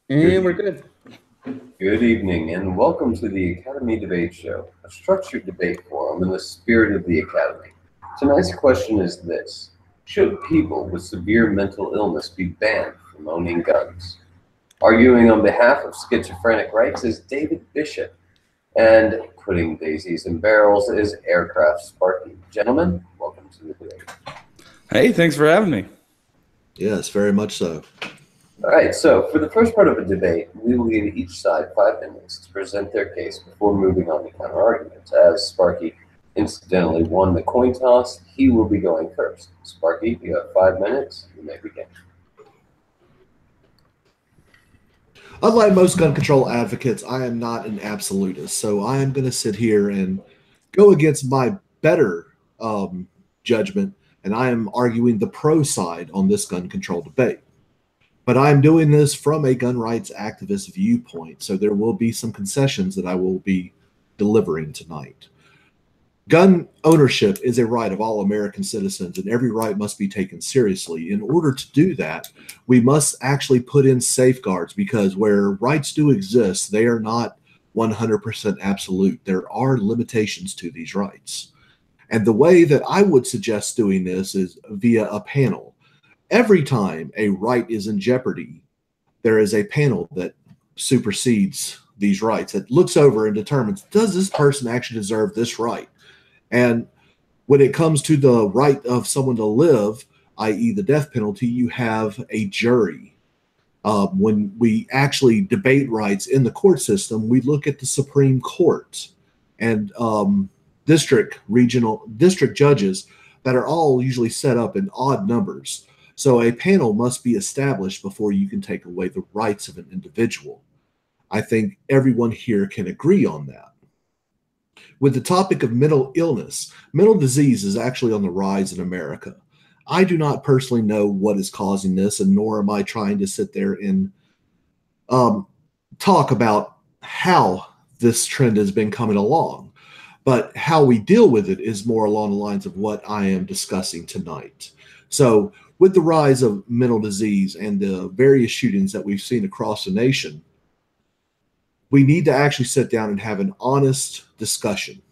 And we're good. Good evening, and welcome to the Academy Debate Show, a structured debate forum in the spirit of the Academy. Tonight's question is this: should people with severe mental illness be banned from owning guns? Arguing on behalf of schizophrenic rights is David Bishop, and putting daisies in barrels is Aircraft Sparky. Gentlemen, welcome to the debate. Hey, thanks for having me. Yes, very much so. All right, so for the first part of the debate, we will give each side 5 minutes to present their case before moving on to counter arguments. As Sparky incidentally won the coin toss, he will be going first. Sparky, you have 5 minutes. You may begin. Unlike most gun control advocates, I am not an absolutist. So I am going to sit here and go against my better judgment, and I am arguing the pro side on this gun control debate. But I'm doing this from a gun rights activist viewpoint, so there will be some concessions that I will be delivering tonight. Gun ownership is a right of all American citizens, and every right must be taken seriously. In order to do that, we must actually put in safeguards, because where rights do exist, they are not 100% absolute. There are limitations to these rights. And the way that I would suggest doing this is via a panel. Every time a right is in jeopardy, there is a panel that supersedes these rights, that looks over and determines, does this person actually deserve this right? And when it comes to the right of someone to live, i.e. the death penalty, you have a jury. When we actually debate rights in the court system, we look at the Supreme Court and district judges that are all usually set up in odd numbers. So a panel must be established before you can take away the rights of an individual. I think everyone here can agree on that. With the topic of mental illness, mental disease is actually on the rise in America. I do not personally know what is causing this, and nor am I trying to sit there and talk about how this trend has been coming along. But how we deal with it is more along the lines of what I am discussing tonight. So, with the rise of mental disease and the various shootings that we've seen across the nation, we need to actually sit down and have an honest discussion.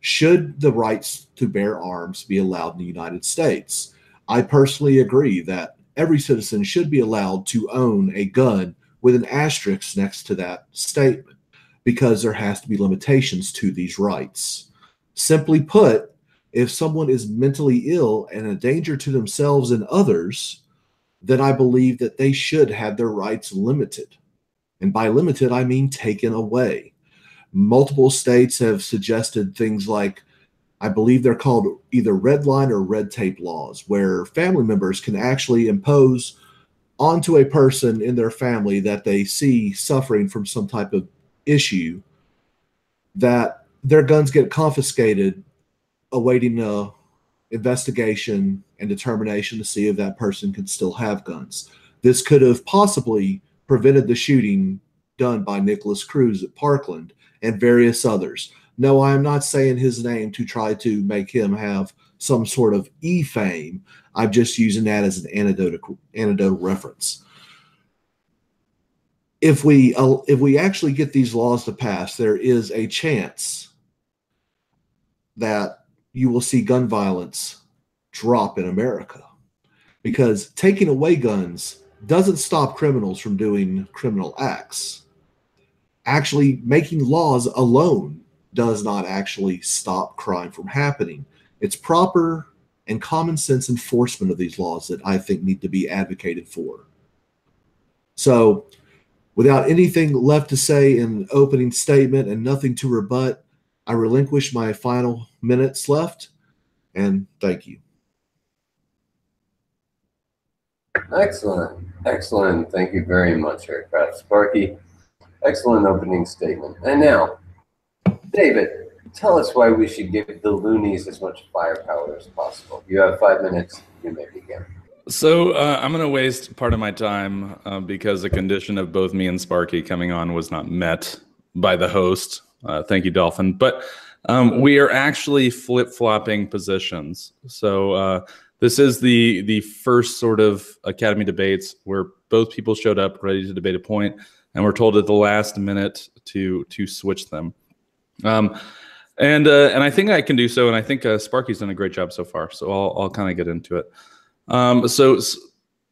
Should the rights to bear arms be allowed in the United States? I personally agree that every citizen should be allowed to own a gun with an asterisk next to that statement, because there has to be limitations to these rights. Simply put, if someone is mentally ill and a danger to themselves and others, then I believe that they should have their rights limited. And by limited, I mean taken away. Multiple states have suggested things like, I believe they're called either red line or red tape laws, where family members can actually impose onto a person in their family that they see suffering from some type of issue, that their guns get confiscated, awaiting a investigation and determination to see if that person can still have guns. This could have possibly prevented the shooting done by Nicholas Cruz at Parkland and various others. No, I am not saying his name to try to make him have some sort of e-fame. I'm just using that as an anecdotal reference. If we actually get these laws to pass, there is a chance that you will see gun violence drop in America, because taking away guns doesn't stop criminals from doing criminal acts. Actually, making laws alone does not actually stop crime from happening. It's proper and common sense enforcement of these laws that I think need to be advocated for. So, without anything left to say in an opening statement and nothing to rebut, I relinquish my final minutes left, and thank you. Excellent. Excellent. Thank you very much, Aircraft Sparky. Excellent opening statement. And now, David, tell us why we should give the loonies as much firepower as possible. You have 5 minutes. You may begin. So I'm going to waste part of my time because the condition of both me and Sparky coming on was not met by the host. Thank you, Dolphin. But we are actually flip-flopping positions. So This is the first sort of Academy debates where both people showed up ready to debate a point, and were told at the last minute to switch them. And I think I can do so, and I think Sparky's done a great job so far. So I'll kind of get into it.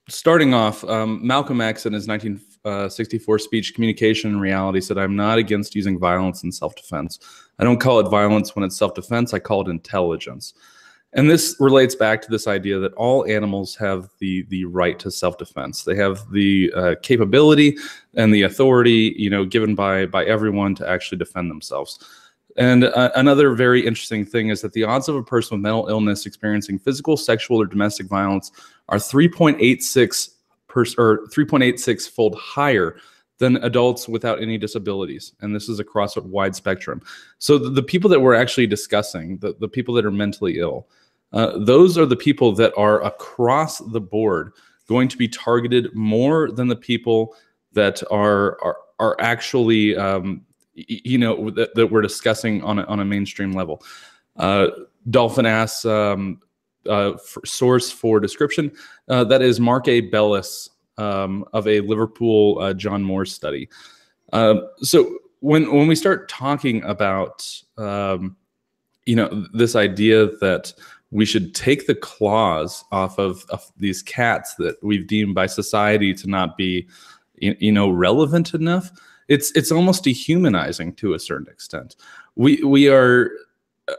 Starting off, Malcolm X in his 1964 speech, Communication and Reality, said, "I'm not against using violence in self-defense. I don't call it violence when it's self-defense. I call it intelligence." And this relates back to this idea that all animals have the right to self-defense. They have the capability and the authority, given by everyone to actually defend themselves. And another very interesting thing is that the odds of a person with mental illness experiencing physical, sexual, or domestic violence are 3.86 fold higher than adults without any disabilities. And this is across a wide spectrum. So the people that we're actually discussing, the people that are mentally ill, those are the people that are across the board going to be targeted more than the people that are actually, that we're discussing on a mainstream level. Dolphin asks, source for description, that is Mark A. Bellis of a Liverpool John Moore study. So when we start talking about, this idea that we should take the claws off of these cats that we've deemed by society to not be, relevant enough, it's almost dehumanizing to a certain extent. We are,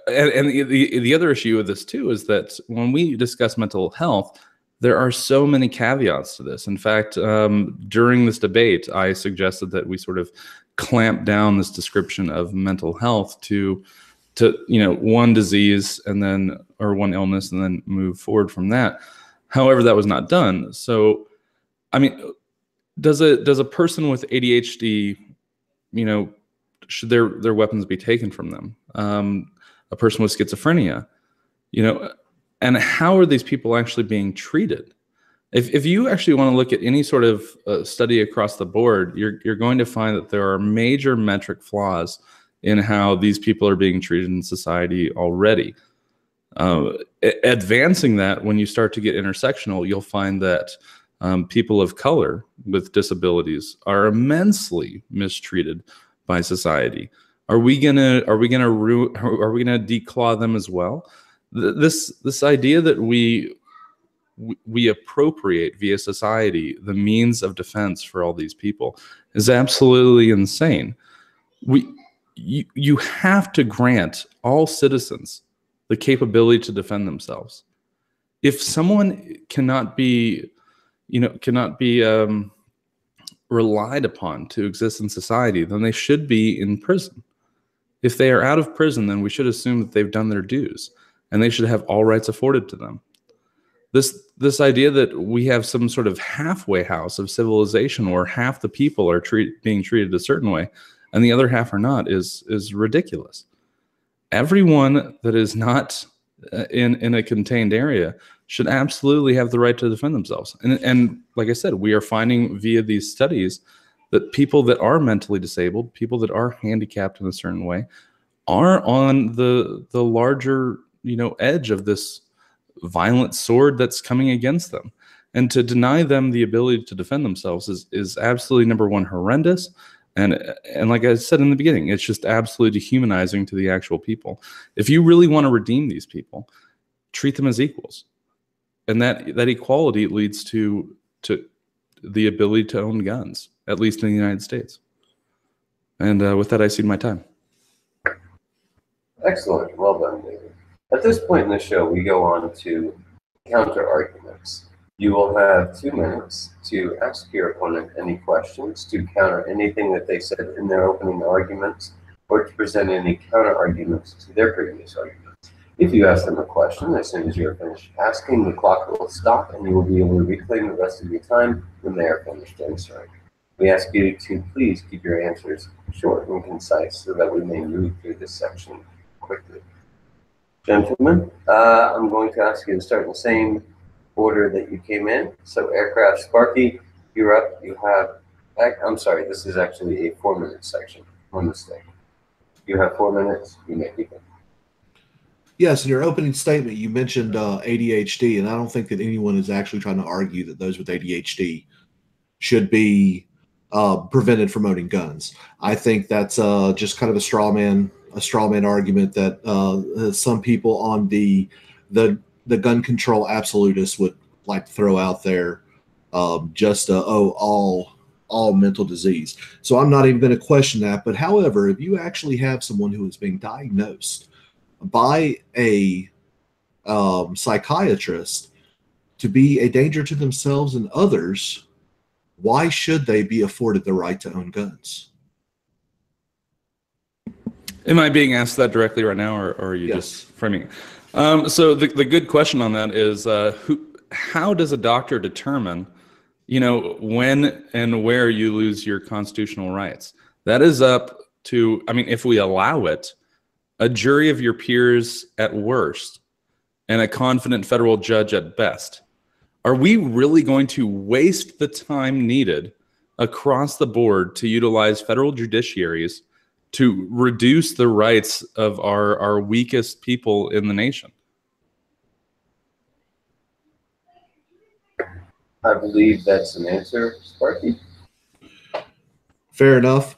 and the other issue with this too is that when we discuss mental health, there are so many caveats to this. In fact, during this debate, I suggested that we sort of clamp down this description of mental health to one disease or one illness and then move forward from that. However, that was not done. So, I mean, does a person with ADHD, should their weapons be taken from them? A person with schizophrenia, and how are these people actually being treated? If you actually want to look at any sort of study across the board, you're going to find that there are major metric flaws in how these people are being treated in society already. Advancing that, when you start to get intersectional, you'll find that people of color with disabilities are immensely mistreated by society. Are we gonna declaw them as well? This idea that we appropriate via society the means of defense for all these people is absolutely insane. You have to grant all citizens the capability to defend themselves. If someone cannot be relied upon to exist in society, then they should be in prison. If they are out of prison, then we should assume that they've done their dues and they should have all rights afforded to them. This idea that we have some sort of halfway house of civilization where half the people are being treated a certain way and the other half are not is ridiculous. Everyone that is not in a contained area should absolutely have the right to defend themselves. And like I said, we are finding via these studies that people that are mentally disabled, people that are handicapped in a certain way, are on the larger edge of this violent sword that's coming against them. And to deny them the ability to defend themselves is absolutely, number one, horrendous. And like I said in the beginning, it's just absolutely dehumanizing to the actual people. If you really want to redeem these people, treat them as equals. And that equality leads to the ability to own guns, at least in the United States. And with that, I cede my time. Excellent. Well done, David. At this point in the show, we go on to counter arguments. You will have 2 minutes to ask your opponent any questions, to counter anything that they said in their opening arguments, or to present any counter arguments to their previous arguments. If you ask them a question, as soon as you're finished asking, the clock will stop and you will be able to reclaim the rest of your time when they are finished answering. We ask you to please keep your answers short and concise so that we may move through this section quickly. Gentlemen, I'm going to ask you to start in the same order that you came in. So Aircraft Sparky, you're up. You have, I'm sorry, this is actually a 4-minute section. One mistake. You have 4 minutes. You may begin. Yes, in your opening statement, you mentioned ADHD, and I don't think that anyone is actually trying to argue that those with ADHD should be prevented from owning guns. I think that's just kind of a straw man argument that some people on the gun control absolutists would like to throw out there. All mental disease. So I'm not even going to question that. But however, if you actually have someone who is being diagnosed by a psychiatrist to be a danger to themselves and others, why should they be afforded the right to own guns? Am I being asked that directly right now, or are you just framing it? So the good question on that is, how does a doctor determine, when and where you lose your constitutional rights? That is up to, if we allow it, a jury of your peers at worst, and a confident federal judge at best. Are we really going to waste the time needed across the board to utilize federal judiciaries to reduce the rights of our weakest people in the nation? I believe that's an answer, Sparky. Fair enough.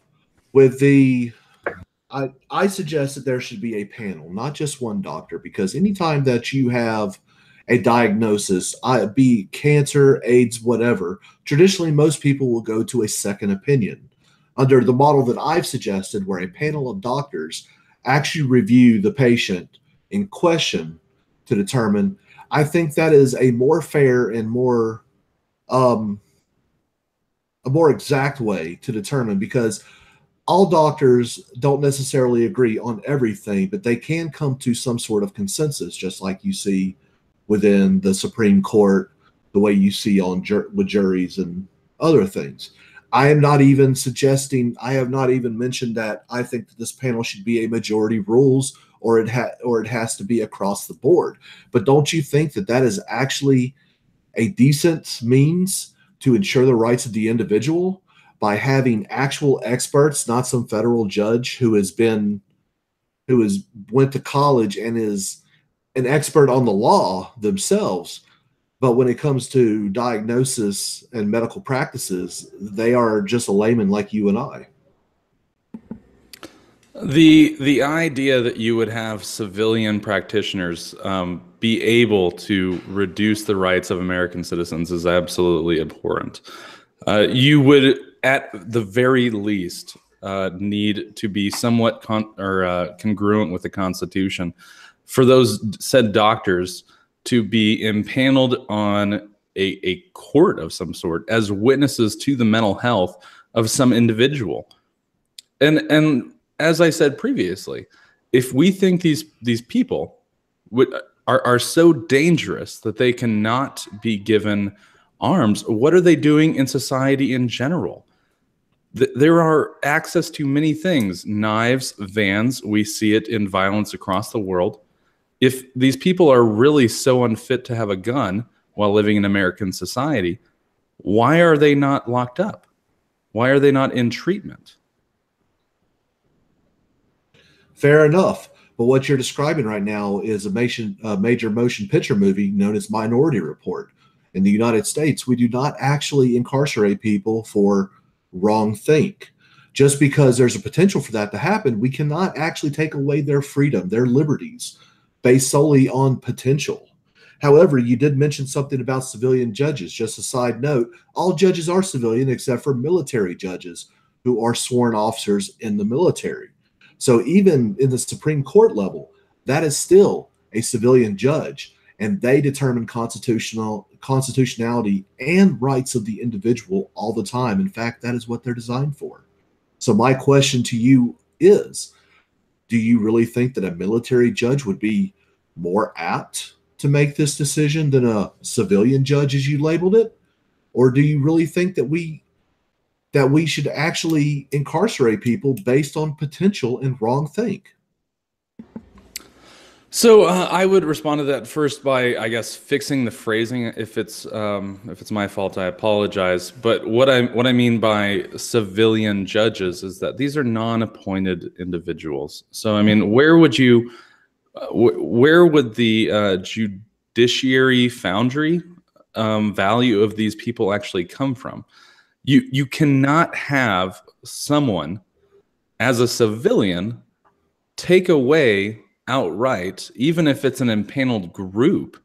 I suggest that there should be a panel, not just one doctor, because anytime that you have a diagnosis, be cancer, AIDS, whatever, traditionally most people will go to a second opinion. Under the model that I've suggested, where a panel of doctors actually review the patient in question to determine, I think that is a more fair and a more exact way to determine, because all doctors don't necessarily agree on everything, but they can come to some sort of consensus, just like you see within the Supreme Court, the way you see with juries and other things. I have not even mentioned that I think that this panel should be a majority rules, or it has to be across the board. But don't you think that that is actually a decent means to ensure the rights of the individual, by having actual experts, not some federal judge who went to college and is an expert on the law themselves, but when it comes to diagnosis and medical practices, they are just a layman like you and I. The idea that you would have civilian practitioners be able to reduce the rights of American citizens is absolutely abhorrent. You would, at the very least, need to be somewhat congruent with the Constitution for those said doctors to be impaneled on a court of some sort as witnesses to the mental health of some individual. And as I said previously, if we think these people are so dangerous that they cannot be given arms, what are they doing in society in general? There are access to many things: knives, vans. We see it in violence across the world. If these people are really so unfit to have a gun while living in American society, why are they not locked up? Why are they not in treatment? Fair enough. But what you're describing right now is a major motion picture movie known as Minority Report. In the United States, we do not actually incarcerate people for wrongthink. Just because there's a potential for that to happen, we cannot actually take away their freedom, their liberties, based solely on potential. However, you did mention something about civilian judges. Just a side note, all judges are civilian except for military judges who are sworn officers in the military. So even in the Supreme Court level, that is still a civilian judge, and they determine constitutionality and rights of the individual all the time. In fact, that is what they're designed for. So my question to you is, do you really think that a military judge would be more apt to make this decision than a civilian judge, as you labeled it? Or do you really think that we should actually incarcerate people based on potential and wrongthink? So I would respond to that first by, I guess, fixing the phrasing. If it's my fault, I apologize. But what I mean by civilian judges is that these are non-appointed individuals. So I mean, where would you Where would the judiciary foundry value of these people actually come from? You cannot have someone as a civilian take away outright, even if it's an impaneled group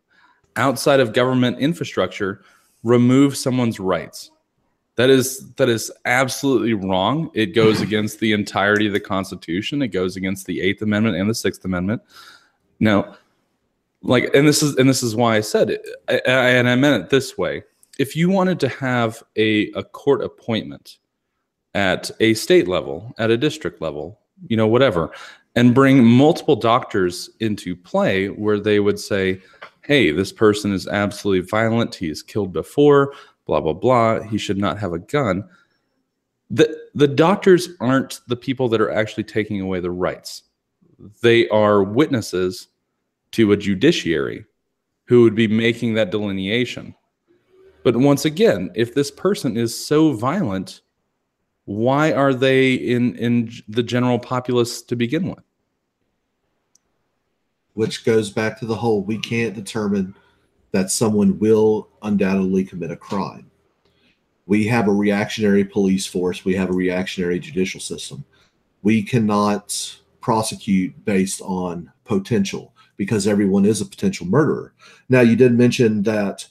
outside of government infrastructure, remove someone's rights. That is absolutely wrong. It goes against the entirety of the Constitution. It goes against the 8th Amendment and the 6th Amendment. Now, and this is why I said it, and I meant it this way. If you wanted to have a court appointment at a state level, at a district level, whatever, and bring multiple doctors into play where they would say, hey, this person is absolutely violent. He has killed before, blah, blah, blah. He should not have a gun. The doctors aren't the people that are actually taking away the rights. They are witnesses to a judiciary who would be making that delineation. But once again, if this person is so violent, why are they in the general populace to begin with? Which goes back to the whole, we can't determine that someone will undoubtedly commit a crime. We have a reactionary police force. We have a reactionary judicial system. We cannot prosecute based on potential because everyone is a potential murderer. Now, you did mention that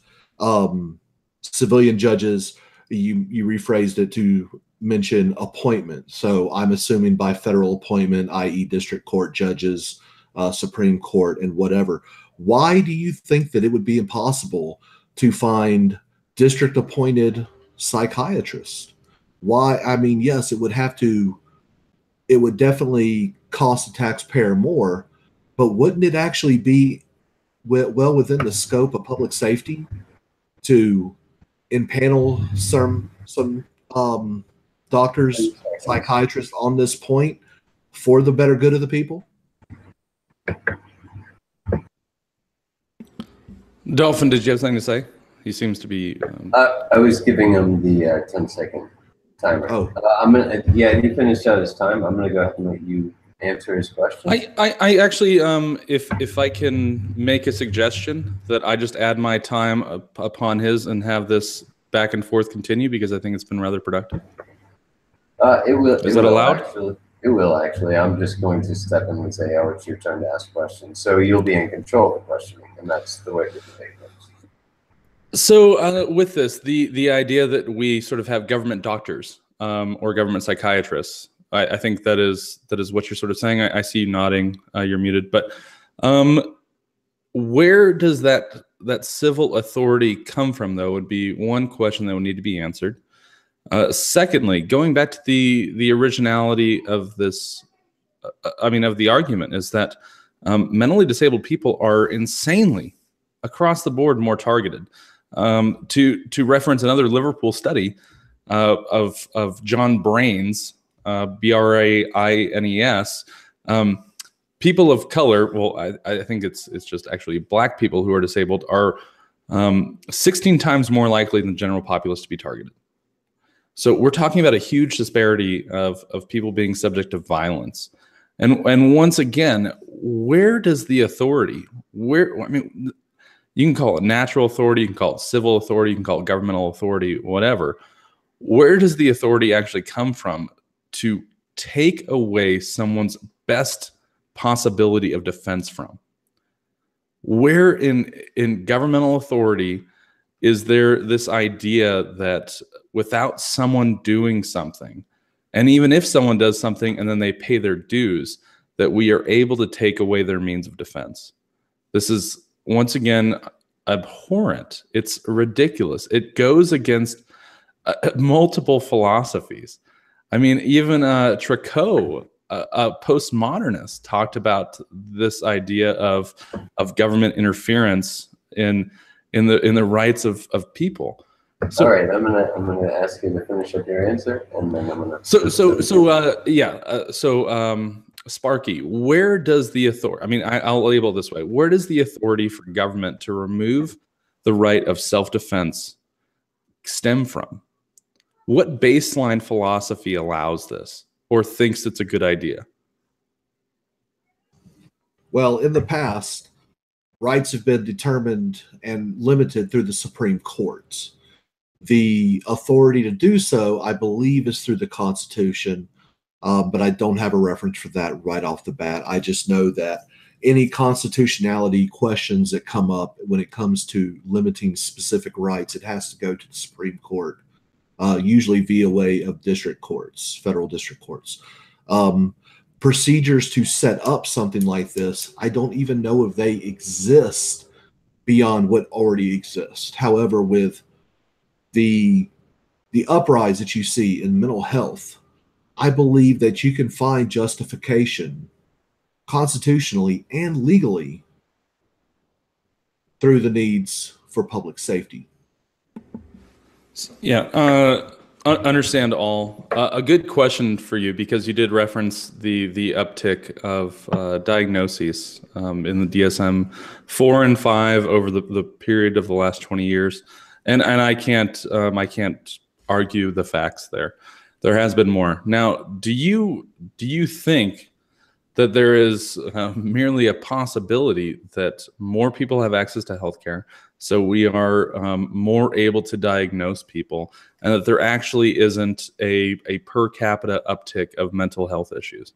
civilian judges, you rephrased it to mention appointment. So I'm assuming by federal appointment, i.e. district court judges, Supreme Court, and whatever. Why do you think that it would be impossible to find district appointed psychiatrists? Why? I mean, yes, it would definitely cost the taxpayer more, but wouldn't it actually be well within the scope of public safety to impanel some doctors, psychiatrists on this point for the better good of the people? Dolphin, did you have something to say? He seems to be. I was giving him the 10-second timer. Oh, he finished out his time. I'm gonna go ahead and let you answer his question. I actually, if I can make a suggestion that I just add my time upon his and have this back and forth continue, because I think it's been rather productive. It will. Is that allowed? It will actually. I'm just going to step in and say, "Oh, it's your turn to ask questions." So you'll be in control of the questioning, and that's the way the debate goes. So with this, the idea that we sort of have government doctors or government psychiatrists, I think that is what you're sort of saying. I see you nodding. You're muted, but where does that civil authority come from, though, would be one question that would need to be answered. Secondly, going back to the originality of this, of the argument, is that mentally disabled people are insanely across the board more targeted. To reference another Liverpool study of John Brains, Braines, people of color, well, I think it's just actually black people who are disabled are 16 times more likely than the general populace to be targeted. So we're talking about a huge disparity of people being subject to violence. And once again, where does the authority, you can call it natural authority, you can call it civil authority, you can call it governmental authority, whatever. Where does the authority actually come from to take away someone's best possibility of defense from? Where in governmental authority is there this idea that without someone doing something, and even if someone does something and then they pay their dues, that we are able to take away their means of defense? This is, once again, abhorrent. It's ridiculous. It goes against multiple philosophies. I mean, even Tricot, a postmodernist, talked about this idea of government interference in the rights of people. So, all right, I'm gonna ask you to finish up your answer, and then I'm gonna. Sparky, where does the authority? I'll label it this way: where does the authority for government to remove the right of self-defense stem from? What baseline philosophy allows this or thinks it's a good idea? Well, in the past, rights have been determined and limited through the Supreme Court. The authority to do so, I believe, is through the Constitution, but I don't have a reference for that right off the bat. I just know that any constitutionality questions that come up when it comes to limiting specific rights, it has to go to the Supreme Court, usually via way of district courts, federal district courts. Procedures to set up something like this, I don't even know if they exist beyond what already exists. However, with the uprise that you see in mental health, I believe that you can find justification constitutionally and legally through the needs for public safety. Yeah, understand all. A good question for you, because you did reference the uptick of diagnoses in the DSM-4 and 5 over the period of the last 20 years, and I can't argue the facts there. There has been more. Now, do you think that there is merely a possibility that more people have access to healthcare, so we are more able to diagnose people, and that there actually isn't a per capita uptick of mental health issues?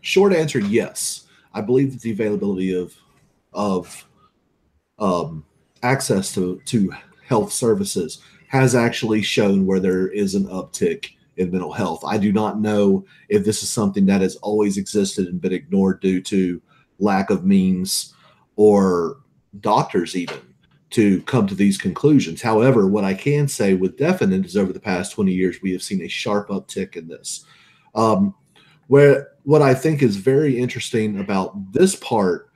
Short answer, yes. I believe that the availability of access to health services has actually shown where there is an uptick in mental health. I do not know if this is something that has always existed and been ignored due to lack of means or doctors even to come to these conclusions. However, what I can say with definite is over the past 20 years, we have seen a sharp uptick in this. Where what I think is very interesting about this part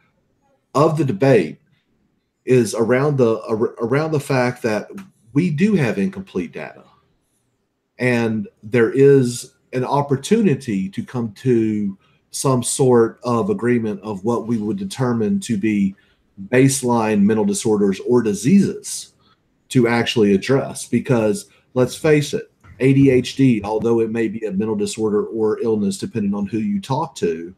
of the debate is around the fact that we do have incomplete data. And there is an opportunity to come to some sort of agreement of what we would determine to be baseline mental disorders or diseases to actually address. Because let's face it, ADHD, although it may be a mental disorder or illness, depending on who you talk to,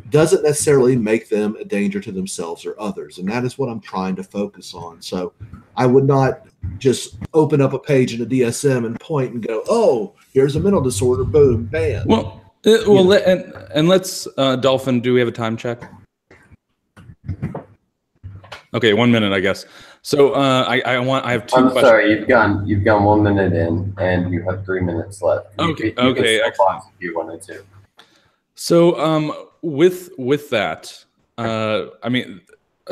doesn't necessarily make them a danger to themselves or others. And that is what I'm trying to focus on. So I would not just open up a page in a DSM and point and go, oh, here's a mental disorder, boom, bam. And let's, Dolphin, do we have a time check? Okay, 1 minute, I guess. So I have two questions. Sorry, you've gone 1 minute in, and you have 3 minutes left. Okay, you can excellent. if you wanted to. So with that, I mean,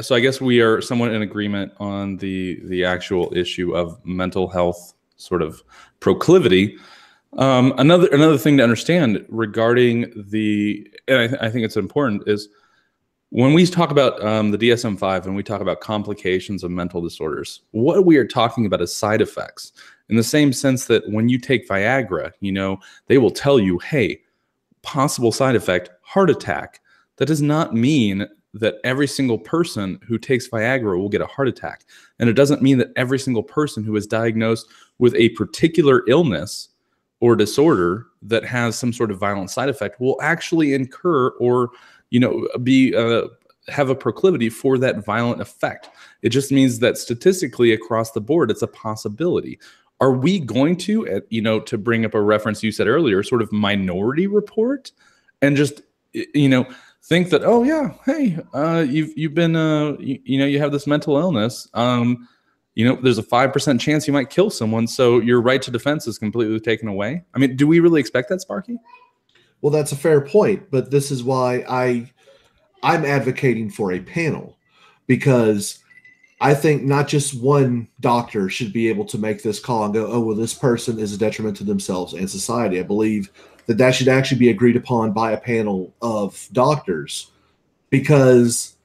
so I guess we are somewhat in agreement on the actual issue of mental health sort of proclivity. Another thing to understand regarding and I think it's important, is when we talk about the DSM-5 and we talk about complications of mental disorders, what we are talking about is side effects, in the same sense that when you take Viagra, they will tell you, hey, possible side effect, heart attack. That does not mean that every single person who takes Viagra will get a heart attack. And it doesn't mean that every single person who is diagnosed with a particular illness or disorder that has some sort of violent side effect will actually incur or have a proclivity for that violent effect. It just means that statistically across the board, it's a possibility. Are we going to, to bring up a reference you said earlier, sort of minority report, and just, think that, oh yeah, hey, you've been, you have this mental illness. There's a 5% chance you might kill someone, so your right to defense is completely taken away. I mean, do we really expect that, Sparky? Well, that's a fair point, but this is why I'm advocating for a panel, because I think not just one doctor should be able to make this call and go, oh, well, this person is a detriment to themselves and society. I believe that should actually be agreed upon by a panel of doctors, because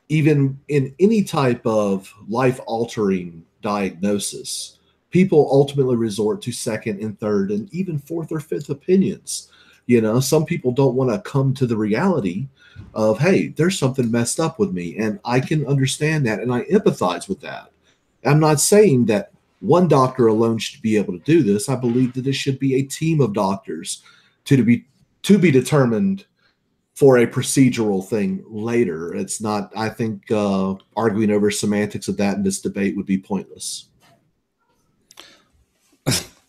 even in any type of life-altering diagnosis, people ultimately resort to second and third and even fourth or fifth opinions. Some people don't want to come to the reality of, hey, there's something messed up with me. And I can understand that, and I empathize with that. I'm not saying that one doctor alone should be able to do this. I believe that it should be a team of doctors to be determined for a procedural thing later. It's not, I think arguing over semantics of that in this debate would be pointless.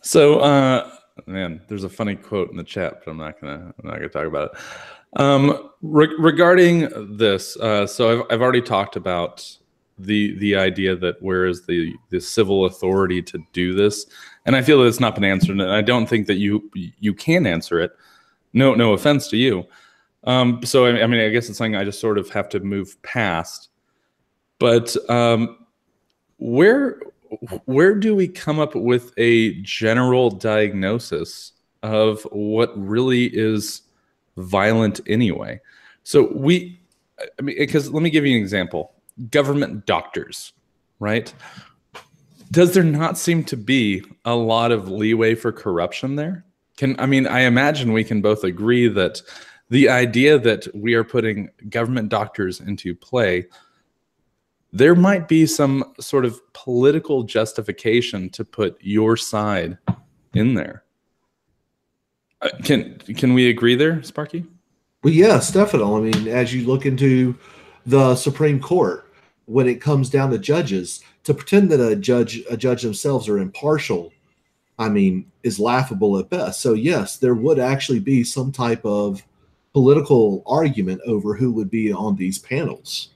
So, man, there's a funny quote in the chat, but I'm not gonna talk about it. Regarding this, so I've already talked about the idea that where is the civil authority to do this, and I feel that it's not been answered, and I don't think that you can answer it. No offense to you. So I mean, I guess it's something I just sort of have to move past. But where do we come up with a general diagnosis of what really is violent anyway? So I mean, because let me give you an example. Government doctors, right? Does there not seem to be a lot of leeway for corruption there? I mean, I imagine we can both agree that the idea that we are putting government doctors into play, there might be some sort of political justification to put your side in there. Can we agree there, Sparky? Well, yes, definitely. I mean, as you look into the Supreme Court, when it comes down to judges, to pretend that a judge themselves are impartial, I mean, is laughable at best. So yes, there would actually be some type of political argument over who would be on these panels.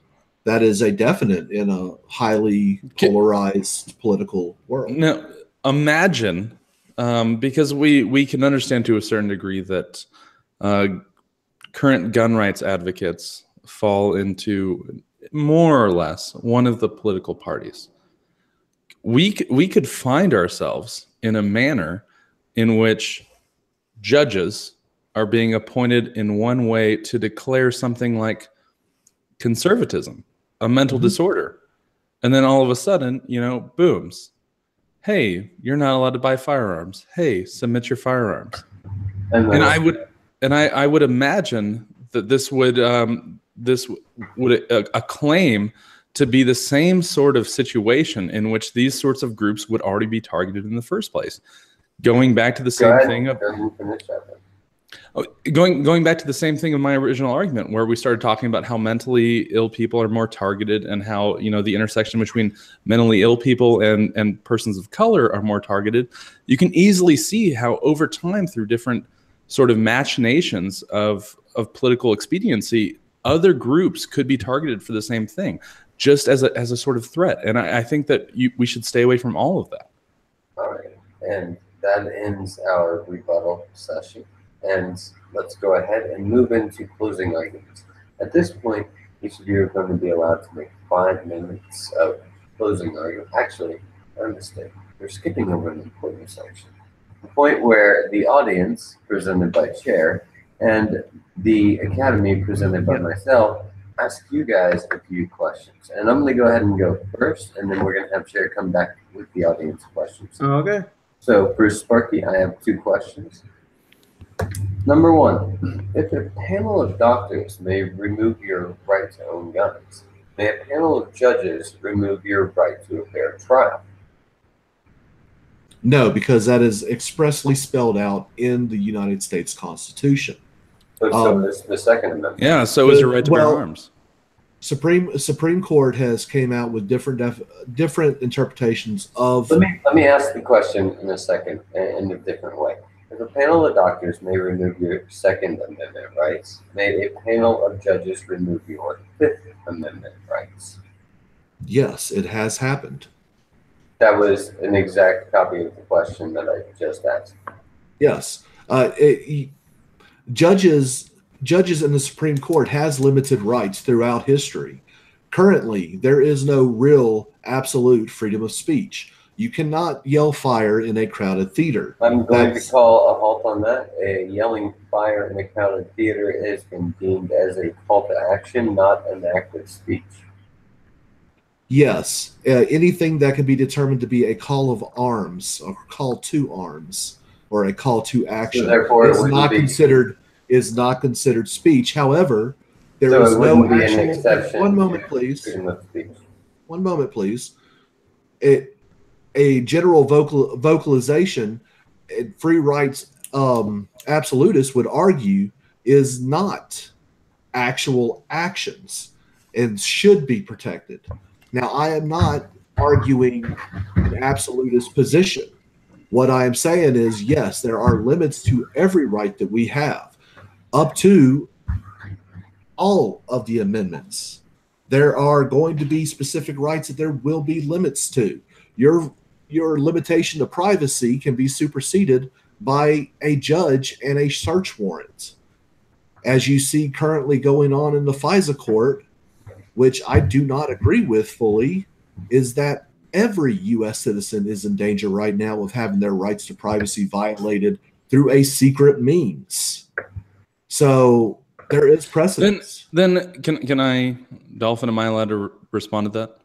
That is a definite in a highly polarized political world. Now, imagine, because we can understand to a certain degree that current gun rights advocates fall into more or less one of the political parties. We could find ourselves in a manner in which judges are being appointed in one way to declare something like conservatism, a mental disorder. And then all of a sudden, booms. Hey, you're not allowed to buy firearms. Hey, submit your firearms. And I would imagine that this would acclaim to be the same sort of situation in which these sorts of groups would already be targeted in the first place. Going back to the same thing of going back to the same thing of my original argument, where we started talking about how mentally ill people are more targeted, and how the intersection between mentally ill people and persons of color are more targeted. You can easily see how over time, through different sort of machinations of political expediency, other groups could be targeted for the same thing, just as a sort of threat. And I think that we should stay away from all of that. All right, and that ends our rebuttal session. And let's go ahead and move into closing arguments. At this point, each of you are going to be allowed to make 5 minutes of closing argument. Actually, I'm mistaken. You're skipping over an important section. The point where the audience, presented by Chair, and the Academy, presented by myself, ask you guys a few questions. And I'm going to go ahead and go first, and then we're going to have Chair come back with the audience questions. Okay. So for Sparky, I have 2 questions. Number 1, if a panel of doctors may remove your right to own guns, may a panel of judges remove your right to a fair trial? No, because that is expressly spelled out in the United States Constitution. So is the Second Amendment. Yeah, so is your right to bear arms. Supreme Court has came out with different interpretations of. Let me ask the question in a second in a different way. If a panel of doctors may remove your Second Amendment rights, may a panel of judges remove your Fifth Amendment rights? Yes, it has happened. That was an exact copy of the question that I just asked. Yes. Judges in the Supreme Court has limited rights throughout history. Currently, there is no real absolute freedom of speech. You cannot yell fire in a crowded theater. I'm going to call a halt on that. A yelling fire in a crowded theater has been deemed as a call to action, not an act of speech. Yes, anything that can be determined to be a call of arms, or call to arms, or a call to action, is not considered speech. However, there is no actual. One moment, please. One moment, please. A general vocalization, free rights absolutist would argue, is not actual actions and should be protected. Now, I am not arguing an absolutist position. What I am saying is, yes, there are limits to every right that we have, up to all of the amendments. There are going to be specific rights that there will be limits to. Your limitation to privacy can be superseded by a judge and a search warrant, as you see currently going on in the FISA court, which I do not agree with fully, is that every U.S. citizen is in danger right now of having their rights to privacy violated through a secret means. So there is precedence. Then can I, Dolphin, am I allowed to respond to that?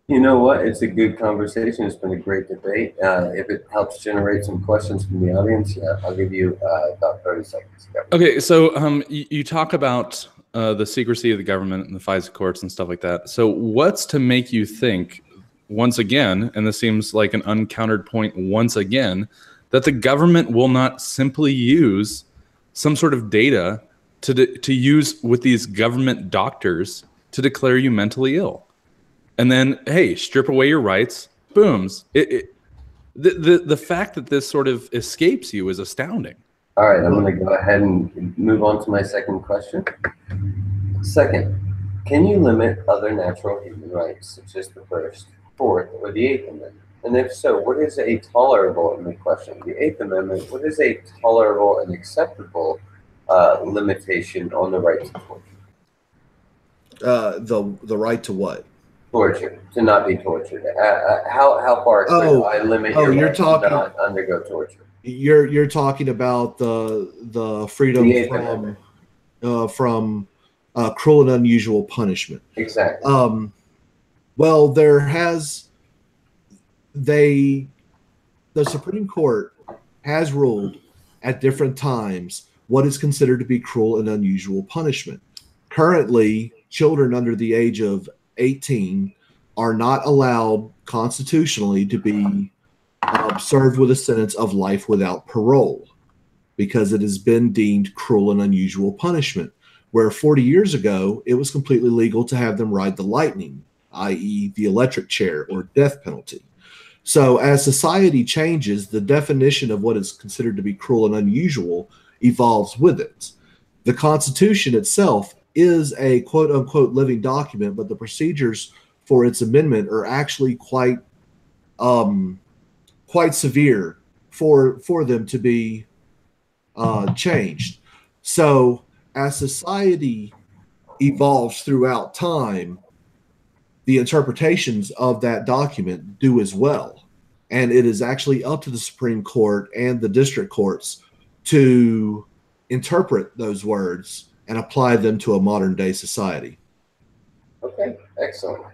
You know what? It's a good conversation. It's been a great debate. If it helps generate some questions from the audience, yeah, I'll give you about 30 seconds. Okay, so you talk about the secrecy of the government and the FISA courts and stuff like that. So what's to make you think, once again, and this seems like an uncountered point once again, that the government will not simply use some sort of data to use with these government doctors to declare you mentally ill? And then, hey, strip away your rights, booms. The fact that this sort of escapes you is astounding. All right, I'm going to go ahead and move on to my second question. Second, can you limit other natural human rights, such as the First, Fourth, or the Eighth Amendment? And if so, what is a tolerable, in the question, the Eighth Amendment, what is a tolerable and acceptable limitation on the right to torture? The right to what? Torture, to not be tortured. How far could I limit your right to not undergo torture? You're talking about the freedom from cruel and unusual punishment. Exactly. Well, the Supreme Court has ruled at different times what is considered to be cruel and unusual punishment. Currently, children under the age of 18 are not allowed constitutionally to be served with a sentence of life without parole, because it has been deemed cruel and unusual punishment, where 40 years ago it was completely legal to have them ride the lightning, i.e. the electric chair or death penalty. So as society changes, the definition of what is considered to be cruel and unusual evolves with it. The Constitution itself is a quote-unquote living document, but the procedures for its amendment are actually quite severe for them to be changed. So as society evolves throughout time, the interpretations of that document do as well. And it is actually up to the Supreme Court and the district courts to interpret those words and apply them to a modern day society. Okay, excellent.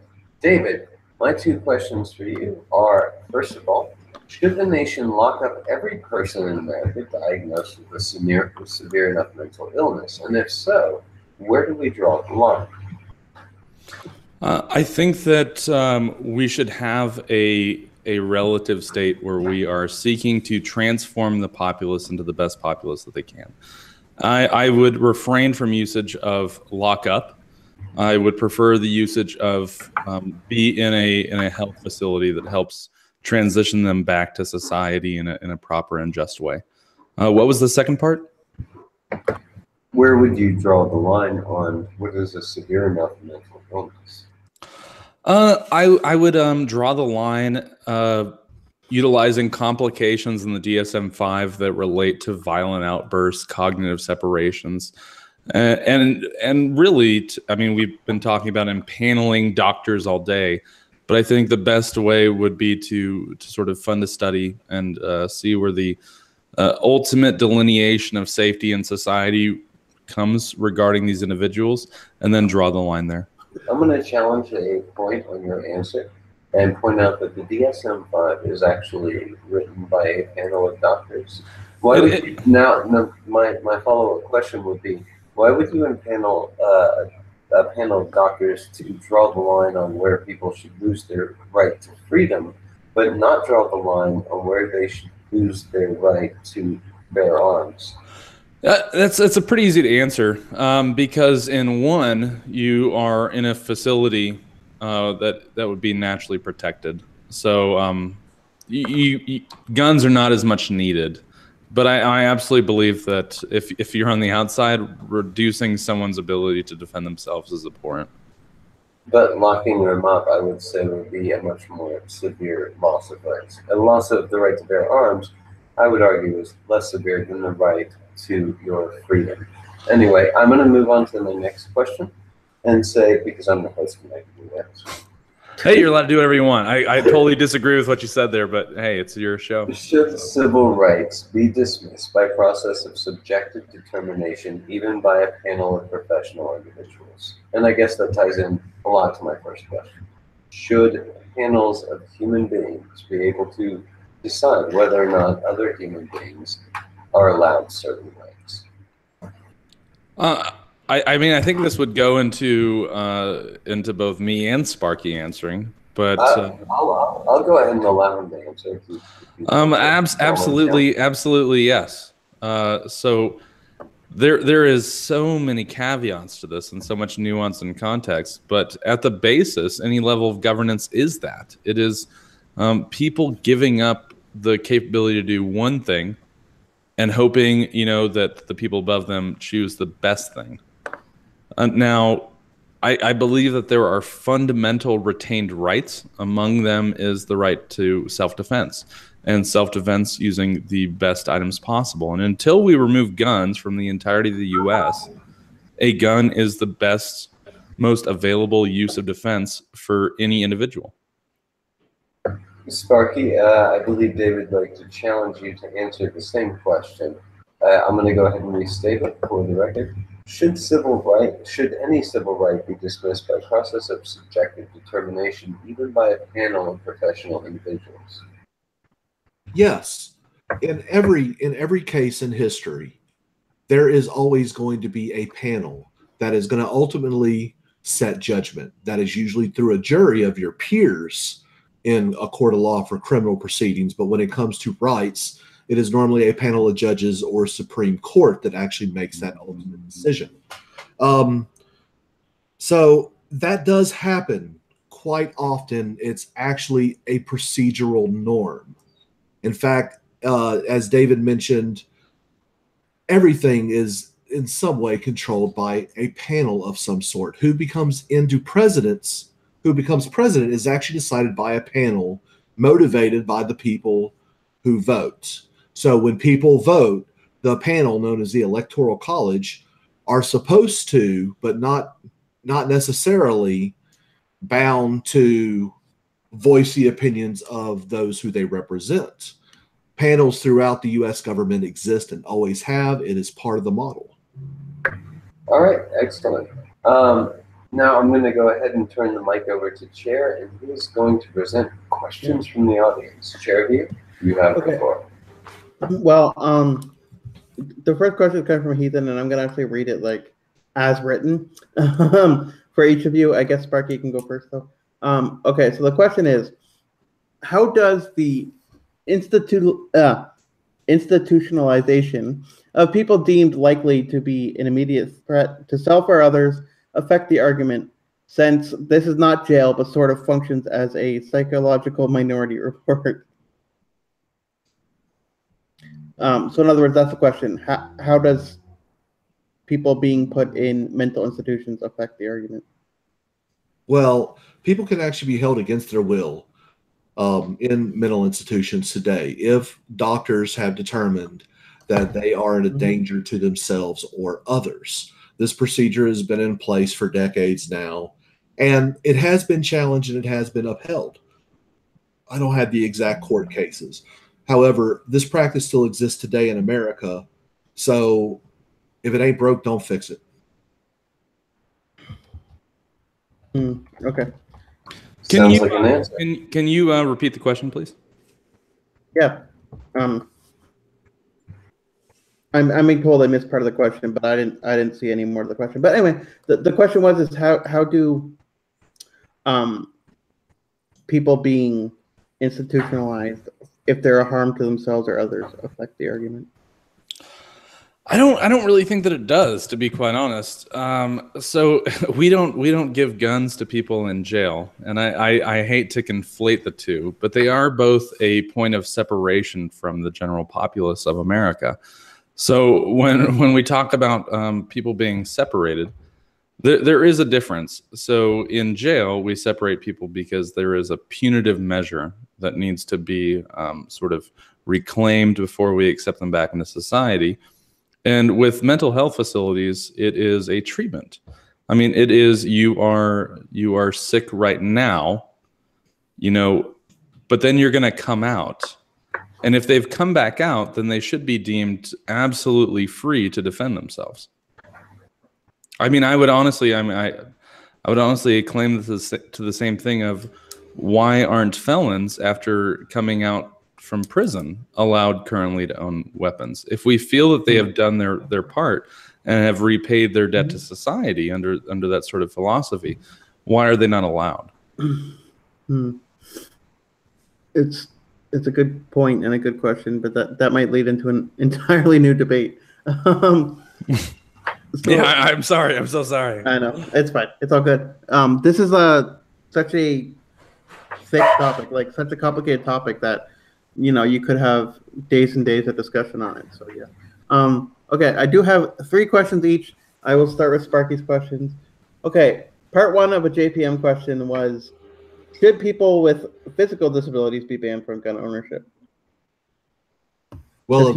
David, my two questions for you are, first of all, should the nation lock up every person in America diagnosed with a severe enough mental illness? And if so, where do we draw the line? I think that we should have a relative state where we are seeking to transform the populace into the best populace that they can. I would refrain from usage of lock up. I would prefer the usage of be in a health facility that helps transition them back to society in a proper and just way. What was the second part? Where would you draw the line on what is a severe enough mental illness? I would draw the line utilizing complications in the DSM-5 that relate to violent outbursts, cognitive separations, and really, I mean, we've been talking about impaneling doctors all day, but I think the best way would be to sort of fund a study and see where the ultimate delineation of safety in society comes regarding these individuals, and then draw the line there. I'm going to challenge a point on your answer and point out that the DSM-5 is actually written by a panel of doctors. Why would you, my follow-up question would be, why would you impanel a panel of doctors to draw the line on where people should lose their right to freedom, but not draw the line on where they should lose their right to bear arms? That's a pretty easy to answer because in one, you are in a facility that would be naturally protected. So guns are not as much needed. But I absolutely believe that if you're on the outside, reducing someone's ability to defend themselves is abhorrent. But locking them up, I would say, would be a much more severe loss of rights. A loss of the right to bear arms, I would argue, is less severe than the right to your freedom. Anyway, I'm going to move on to the next question and say, because I'm the host and I can do that. Hey, you're allowed to do whatever you want. I totally disagree with what you said there, but hey, it's your show. Should civil rights be dismissed by process of subjective determination, even by a panel of professional individuals? And I guess that ties in a lot to my first question. Should panels of human beings be able to decide whether or not other human beings are allowed certain rights? I mean, I think this would go into both me and Sparky answering, but I'll go ahead and allow him to answer. Absolutely, yes. So there is so many caveats to this and so much nuance and context, but at the basis, any level of governance is that it is people giving up the capability to do one thing and hoping, that the people above them choose the best thing. Now, I believe that there are fundamental retained rights. Among them is the right to self-defense and self-defense using the best items possible. And until we remove guns from the entirety of the U.S., a gun is the best, most available use of defense for any individual. Sparky, I believe David would like to challenge you to answer the same question. I'm going to go ahead and restate it for the record. Should any civil right be dismissed by process of subjective determination, even by a panel of professional individuals? Yes. In every case in history, there is always going to be a panel that is going to ultimately set judgment. That is usually through a jury of your peers in a court of law for criminal proceedings. But when it comes to rights, it is normally a panel of judges or Supreme Court that actually makes that ultimate decision. So that does happen quite often. It's actually a procedural norm. In fact, as David mentioned, everything is in some way controlled by a panel of some sort. Who becomes president is actually decided by a panel motivated by the people who vote. So when people vote, the panel, known as the Electoral College, are supposed to, but not necessarily bound to, voice the opinions of those who they represent. Panels throughout the U.S. government exist and always have. It is part of the model. All right, excellent. Now I'm going to go ahead and turn the mic over to Chair, and he's going to present questions from the audience. Chairview, you have the floor. Well, the first question is coming from Heathen, and I'm going to actually read it like as written for each of you. I guess Sparky can go first, though. Okay, so the question is, how does the institutionalization of people deemed likely to be an immediate threat to self or others affect the argument, since this is not jail, but sort of functions as a psychological minority report? So in other words, that's the question. How does people being put in mental institutions affect the argument? Well, people can actually be held against their will in mental institutions today if doctors have determined that they are a danger to themselves or others. This procedure has been in place for decades now, and it has been challenged and it has been upheld. I don't have the exact court cases. However, this practice still exists today in America, so if it ain't broke, don't fix it. Okay. Can you repeat the question, please? Yeah. I'm being told I missed part of the question, but I didn't see any more of the question. But anyway, the question was how do people being institutionalized, if they're a harm to themselves or others, affect the argument? I don't really think that it does, to be quite honest. So we don't give guns to people in jail, and I hate to conflate the two, but they are both a point of separation from the general populace of America. So when we talk about people being separated, there is a difference. So in jail, we separate people because there is a punitive measure that needs to be sort of reclaimed before we accept them back into society. And with mental health facilities, it is a treatment. I mean, it is you are sick right now, but then you're going to come out. And if they've come back out, then they should be deemed absolutely free to defend themselves. I mean, I would honestly claim this to the same thing of why aren't felons after coming out from prison allowed currently to own weapons? If we feel that they have done their part and have repaid their debt to society under that sort of philosophy, why are they not allowed? It's a good point and a good question, but that might lead into an entirely new debate. Yeah, I'm sorry. I'm so sorry. I know. It's fine. It's all good. This is such a thick topic, like such a complicated topic that you could have days and days of discussion on it. So yeah. Okay, I do have 3 questions each. I will start with Sparky's questions. Okay, part 1 of a JPM question was, should people with physical disabilities be banned from gun ownership? Well,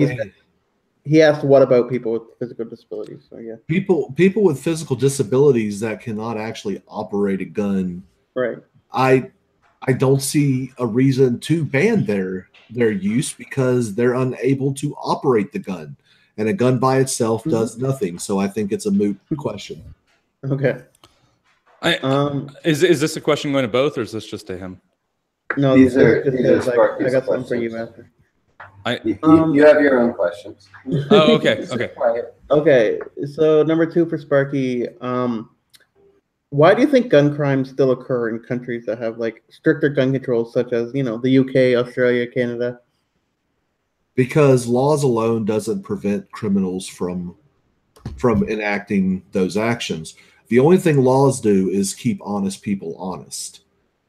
he asked, what about people with physical disabilities? So yeah. People with physical disabilities that cannot actually operate a gun. Right. I don't see a reason to ban their use because they're unable to operate the gun, and a gun by itself does nothing. So I think it's a moot question. Okay. Is this a question going to both, or is this just to him? No, these are I got something for you after. You have your own questions. Oh, okay. Okay. Okay. So number 2 for Sparky. Why do you think gun crimes still occur in countries that have like stricter gun controls, such as the UK, Australia, Canada? Because laws alone doesn't prevent criminals from enacting those actions. The only thing laws do is keep honest people honest.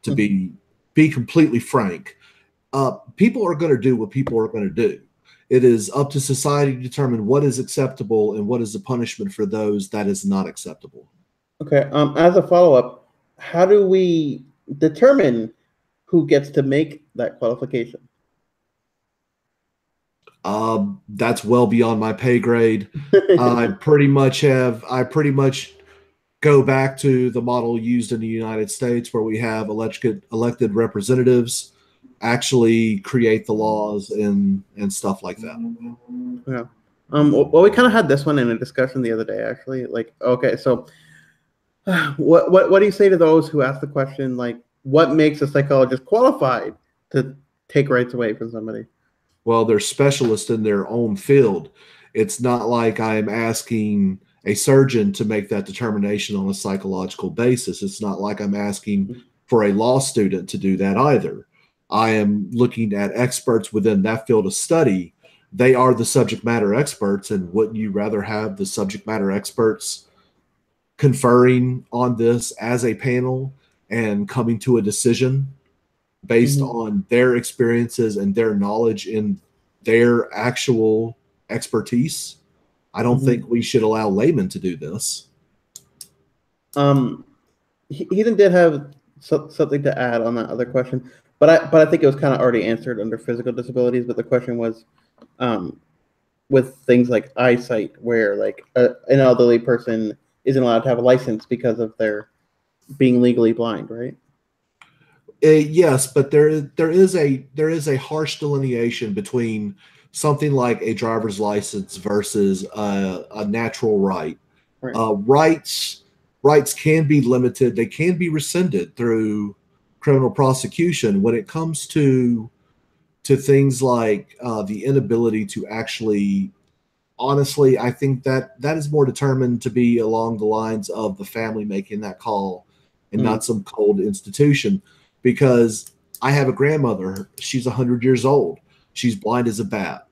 To be completely frank, people are going to do what people are going to do. It is up to society to determine what is acceptable and what is the punishment for those that is not acceptable. Okay. As a follow-up, how do we determine who gets to make that qualification? That's well beyond my pay grade. I pretty much go back to the model used in the United States, where we have elected representatives actually create the laws and stuff like that. Yeah. Well, we kind of had this one in a discussion the other day, actually. Like, okay, so what do you say to those who ask the question, like, what makes a psychologist qualified to take rights away from somebody? Well, they're specialists in their own field. It's not like I'm asking a surgeon to make that determination on a psychological basis. It's not like I'm asking for a law student to do that either. I am looking at experts within that field of study. They are the subject matter experts, and wouldn't you rather have the subject matter experts conferring on this as a panel and coming to a decision based on their experiences and their knowledge in their actual expertise? I don't think we should allow laymen to do this. Heathen did have something to add on that other question, but I think it was kind of already answered under physical disabilities. But the question was with things like eyesight, where like an elderly person isn't allowed to have a license because of their being legally blind, right? Yes, but there is a harsh delineation between something like a driver's license versus a natural right. Right. Rights can be limited. They can be rescinded through criminal prosecution. When it comes to things like the inability to actually, honestly, I think that is more determined to be along the lines of the family making that call and not some cold institution. Because I have a grandmother. She's 100 years old. She's blind as a bat.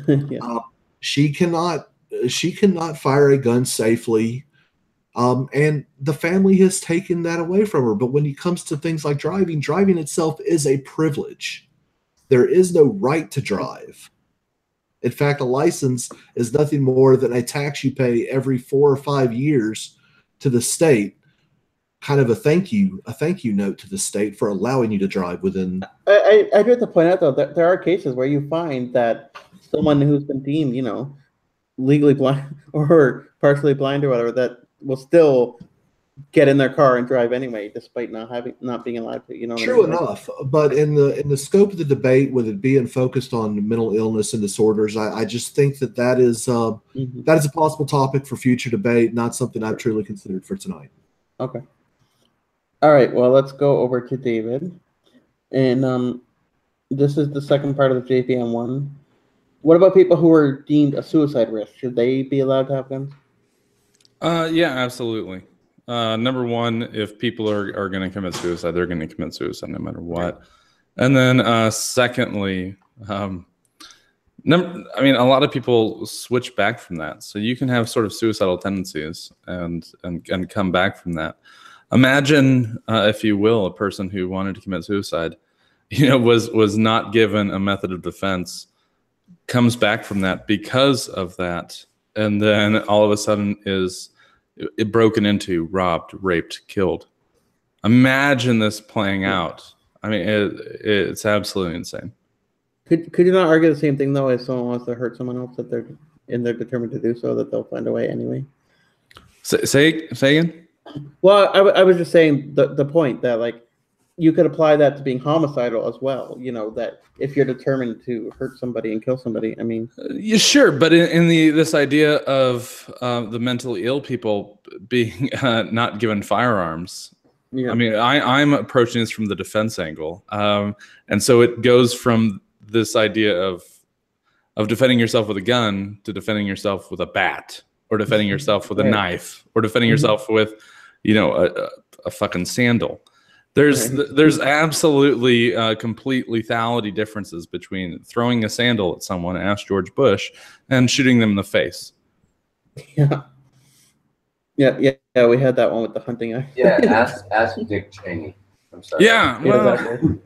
Yeah. She cannot she cannot fire a gun safely. And the family has taken that away from her. But when it comes to things like driving, driving itself is a privilege. There is no right to drive. In fact, a license is nothing more than a tax you pay every 4 or 5 years to the state, kind of a thank you note to the state for allowing you to drive within. I do have to point out though that there are cases where you find that someone who's been deemed, legally blind or partially blind or whatever, that will still get in their car and drive anyway, despite not being allowed to. True enough, but in the scope of the debate, with it being focused on mental illness and disorders, I just think that is that is a possible topic for future debate, not something I've truly considered for tonight. Okay. All right. Well, let's go over to David, and this is the second part of the JPM one. What about people who are deemed a suicide risk? Should they be allowed to have guns? Yeah, absolutely. Number one, if people are going to commit suicide, they're going to commit suicide no matter what. And then secondly, a lot of people switch back from that. So you can have sort of suicidal tendencies and come back from that. Imagine, if you will, a person who wanted to commit suicide, was not given a method of defense, comes back from that because of that, and then all of a sudden is broken into, robbed, raped, killed. Imagine this playing out. I mean, it's absolutely insane. Could you not argue the same thing though, if someone wants to hurt someone else, that they're determined to do so, that they'll find a way anyway? Say again? Well, I was just saying the point that you could apply that to being homicidal as well. That if you're determined to hurt somebody and kill somebody, yeah, sure. But in this idea of the mentally ill people being not given firearms, yeah. I'm approaching this from the defense angle, and so it goes from this idea of defending yourself with a gun to defending yourself with a bat, or defending yourself with a knife, or defending yourself with, a fucking sandal. There's absolutely complete lethality differences between throwing a sandal at someone, ask George Bush, and shooting them in the face. Yeah, we had that one with the hunting eye. Yeah, ask Dick Cheney. I'm sorry. Yeah, well,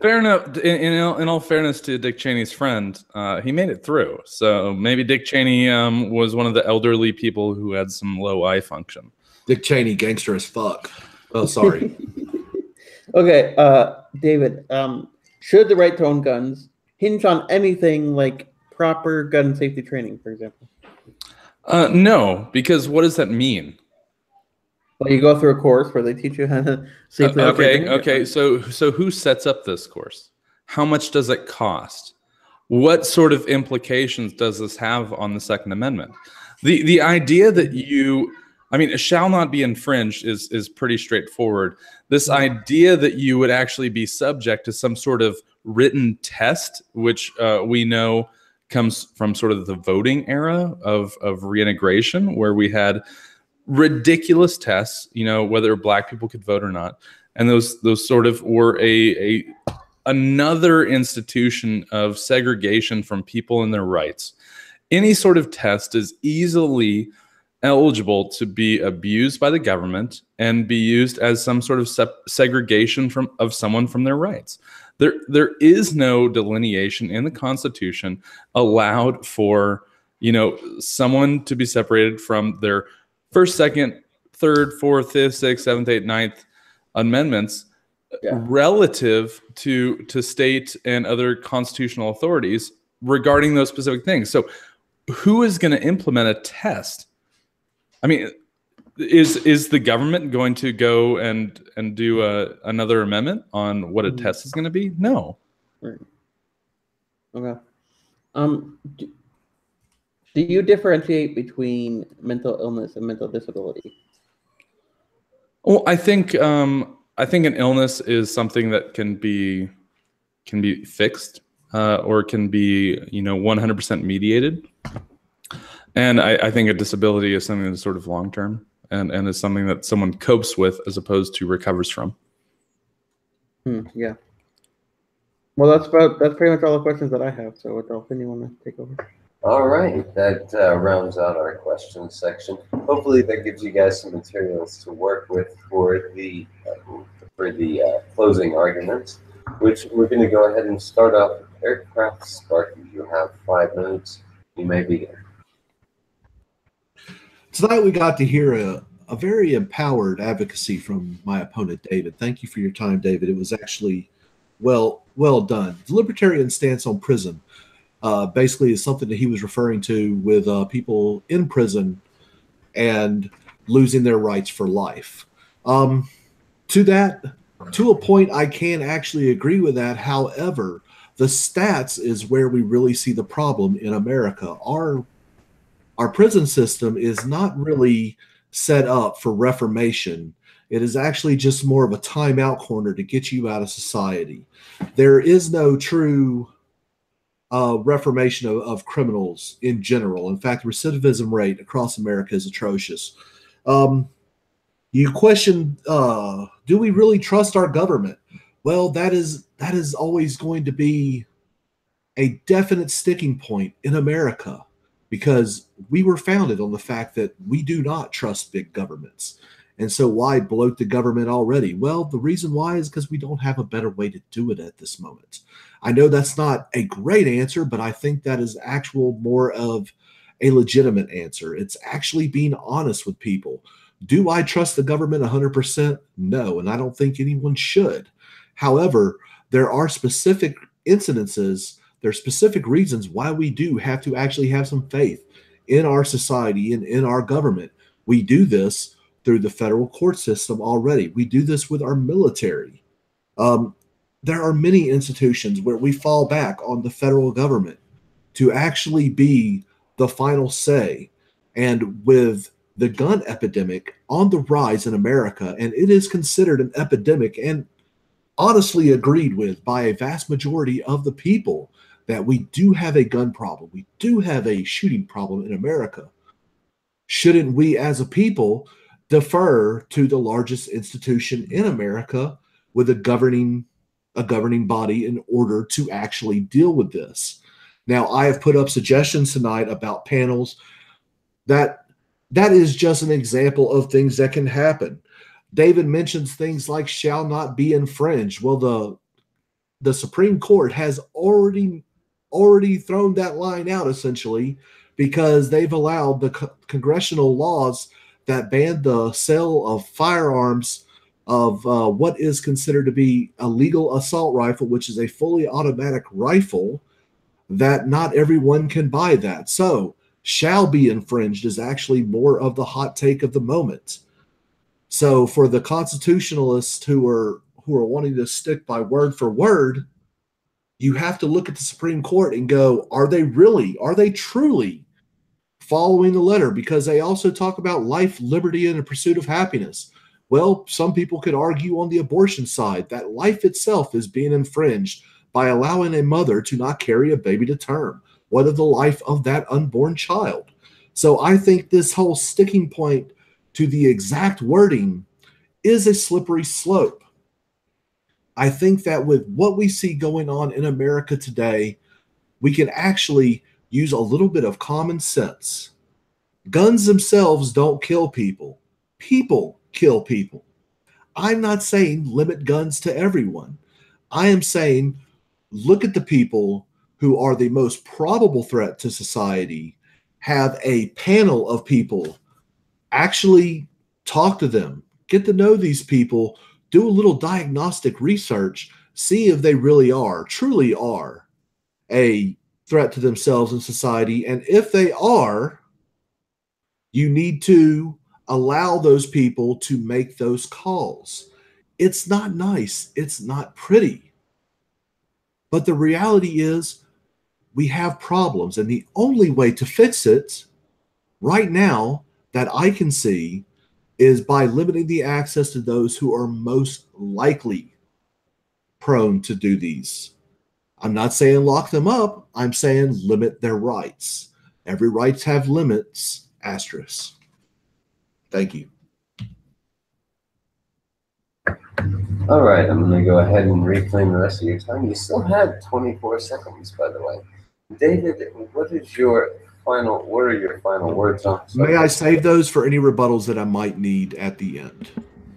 fair enough. In all fairness to Dick Cheney's friend, he made it through. So maybe Dick Cheney was one of the elderly people who had some low eye function. Dick Cheney, gangster as fuck. Oh, sorry. Okay, David, should the right to own guns hinge on anything like proper gun safety training, for example? No, because what does that mean? Well, you go through a course where they teach you how to safely operate. Okay. So who sets up this course? How much does it cost? What sort of implications does this have on the Second Amendment? The idea that it shall not be infringed is pretty straightforward. This idea that you would actually be subject to some sort of written test, which we know comes from sort of the voting era of reintegration, where we had ridiculous tests, whether Black people could vote or not, and those sort of were another institution of segregation from people and their rights. Any sort of test is easily eligible to be abused by the government and be used as some sort of segregation of someone from their rights. There is no delineation in the Constitution allowed for someone to be separated from their first, second, third, fourth, fifth, sixth, seventh, eighth, ninth amendments relative to state and other constitutional authorities regarding those specific things. So who is going to implement a test? Is the government going to go and do another amendment on what a test is going to be? No. Right. Okay. Do you differentiate between mental illness and mental disability? Well, I think an illness is something that can be fixed or can be 100% mediated. And I think a disability is something that's sort of long term and is something that someone copes with as opposed to recovers from. Yeah. Well, that's pretty much all the questions that I have. So, Dolphin, you want to take over? All right, that rounds out our question section. Hopefully, that gives you guys some materials to work with for the closing arguments, which we're going to go ahead and start off with aircraft Sparky. You have 5 minutes. You may begin. Tonight we got to hear a very empowered advocacy from my opponent, David. Thank you for your time, David. It was actually well done. The libertarian stance on prison basically is something that he was referring to with people in prison and losing their rights for life. To a point, I can actually agree with that. However, the stats is where we really see the problem in America. Our prison system is not really set up for reformation. It is actually just more of a timeout corner to get you out of society. There is no true reformation of criminals in general. In fact, the recidivism rate across America is atrocious. You question, do we really trust our government? Well, that is always going to be a definite sticking point in America because we were founded on the fact that we do not trust big governments. And so why bloat the government already? Well, the reason why is because we don't have a better way to do it at this moment. I know that's not a great answer, but I think that is actual more of a legitimate answer. It's actually being honest with people. Do I trust the government 100%? No, and I don't think anyone should. However, there are specific incidences, there are specific reasons why we do have to actually have some faith in our society and in our government. We do this through the federal court system already. We do this with our military. There are many institutions where we fall back on the federal government to actually be the final say. And with the gun epidemic on the rise in America, and it is considered an epidemic and honestly agreed with by a vast majority of the people that we do have a gun problem. We do have a shooting problem in America. Shouldn't we as a people defer to the largest institution in America with a governing body in order to actually deal with this? Now, I have put up suggestions tonight about panels. That is just an example of things that can happen. David mentions things like shall not be infringed. Well, the Supreme Court has already thrown that line out essentially because they've allowed the congressional laws that ban the sale of firearms of what is considered to be a legal assault rifle, which is a fully automatic rifle, that not everyone can buy that. So shall be infringed is actually more of the hot take of the moment. So for the constitutionalists who are wanting to stick by word for word, you have to look at the Supreme Court and go, are they truly following the letter? Because they also talk about life, liberty, and the pursuit of happiness. Well, some people could argue on the abortion side that life itself is being infringed by allowing a mother to not carry a baby to term. What of the life of that unborn child? So I think this whole sticking point to the exact wording is a slippery slope. I think that with what we see going on in America today, we can actually use a little bit of common sense. Guns themselves don't kill people. People kill people. I'm not saying limit guns to everyone. I am saying look at the people who are the most probable threat to society, have a panel of people, actually talk to them, get to know these people, do a little diagnostic research, see if they truly are a threat to themselves and society. And if they are, you need to allow those people to make those calls. It's not nice. It's not pretty. But the reality is we have problems. And the only way to fix it right now that I can see is by limiting the access to those who are most likely prone to do these. I'm not saying lock them up. I'm saying limit their rights. Every rights have limits, asterisk. Thank you. All right, I'm going to go ahead and reclaim the rest of your time. You still had 24 seconds, by the way. David, what are your final words on this? May I save those for any rebuttals that I might need at the end?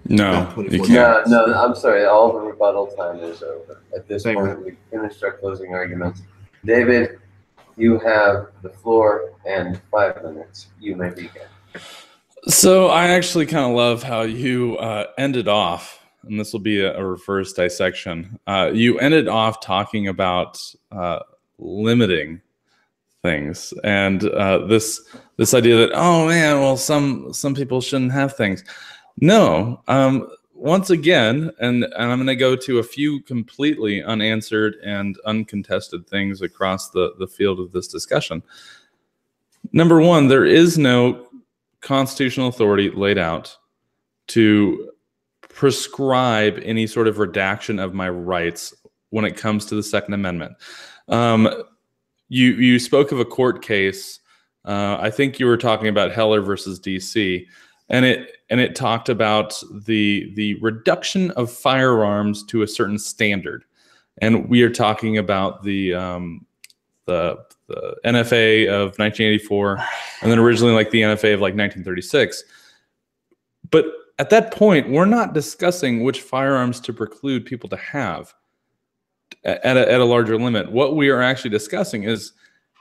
No, About 24 you can't. No, I'm sorry. All the rebuttal time is over. At this Thank point, we've finished our closing arguments. David, you have the floor and 5 minutes. You may begin. So I actually kind of love how you ended off, and this will be a reverse dissection. You ended off talking about limiting things, and this idea that, oh man, well, some people shouldn't have things. No, once again, and I'm going to go to a few completely unanswered and uncontested things across the field of this discussion. Number one, there is no constitutional authority laid out to prescribe any sort of redaction of my rights when it comes to the Second Amendment. You spoke of a court case. I think you were talking about Heller versus DC, and it talked about the reduction of firearms to a certain standard, and we are talking about the NFA of 1984, and then originally like the NFA of like 1936. But at that point, we're not discussing which firearms to preclude people to have at a larger limit. What we are actually discussing is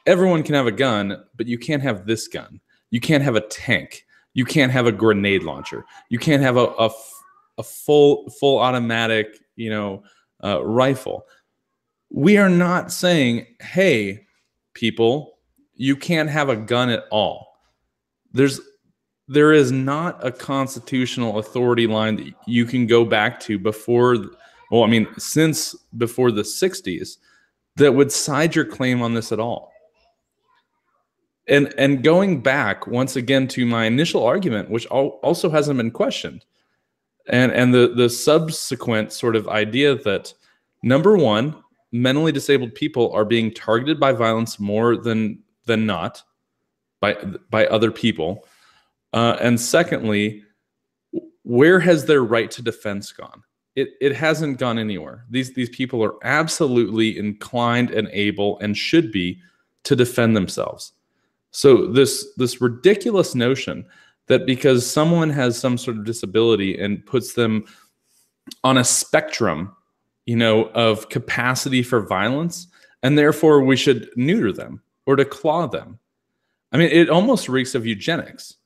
everyone can have a gun, but you can't have this gun. You can't have a tank. You can't have a grenade launcher. You can't have a full automatic, rifle. We are not saying, hey, people, you can't have a gun at all. There is not a constitutional authority line that you can go back to since before the 60s that would side your claim on this at all. And going back once again to my initial argument, which also hasn't been questioned, and the subsequent sort of idea that, number one, mentally disabled people are being targeted by violence more than not by other people, and secondly, where has their right to defense gone? It hasn't gone anywhere. These people are absolutely inclined and able and should be to defend themselves. So this ridiculous notion that because someone has some sort of disability and puts them on a spectrum, of capacity for violence, and therefore we should neuter them or declaw them. I mean, it almost reeks of eugenics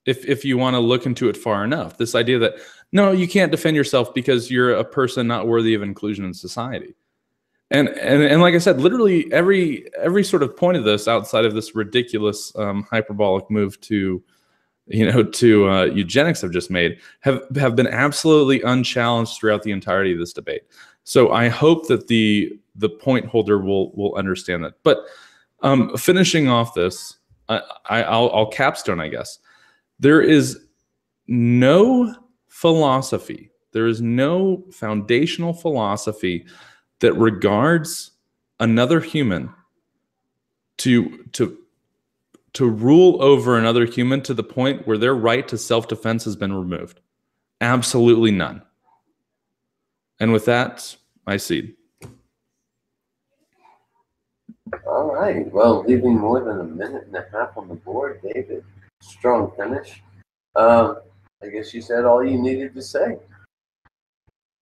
if you want to look into it far enough. This idea that, no, you can't defend yourself because you're a person not worthy of inclusion in society. And like I said, literally every sort of point of this, outside of this ridiculous hyperbolic move to eugenics I've just made, have been absolutely unchallenged throughout the entirety of this debate. So I hope that the point holder will understand that. But finishing off this, I'll capstone, I guess. There is no philosophy. There is no foundational philosophy that regards another human to rule over another human to the point where their right to self-defense has been removed. Absolutely none. And with that, I cede. All right. Well, leaving more than a minute and a half on the board, David. Strong finish. I guess you said all you needed to say.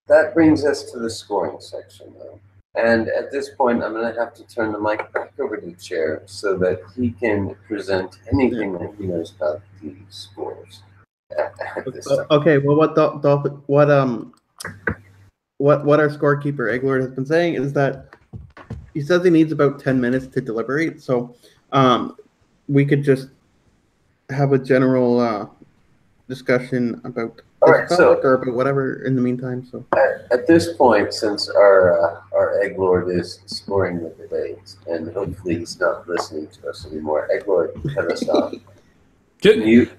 That brings us to the scoring section, though. And at this point, I'm going to have to turn the mic back over to the chair so that he can present anything that he knows about the scores. Okay. Well, what our scorekeeper Egglord has been saying is that he says he needs about 10 minutes to deliberate. So we could just have a general discussion about this topic or about whatever in the meantime. So at this point, since our Egglord is scoring the debate, and hopefully he's not listening to us anymore, Egglord, cut us off. We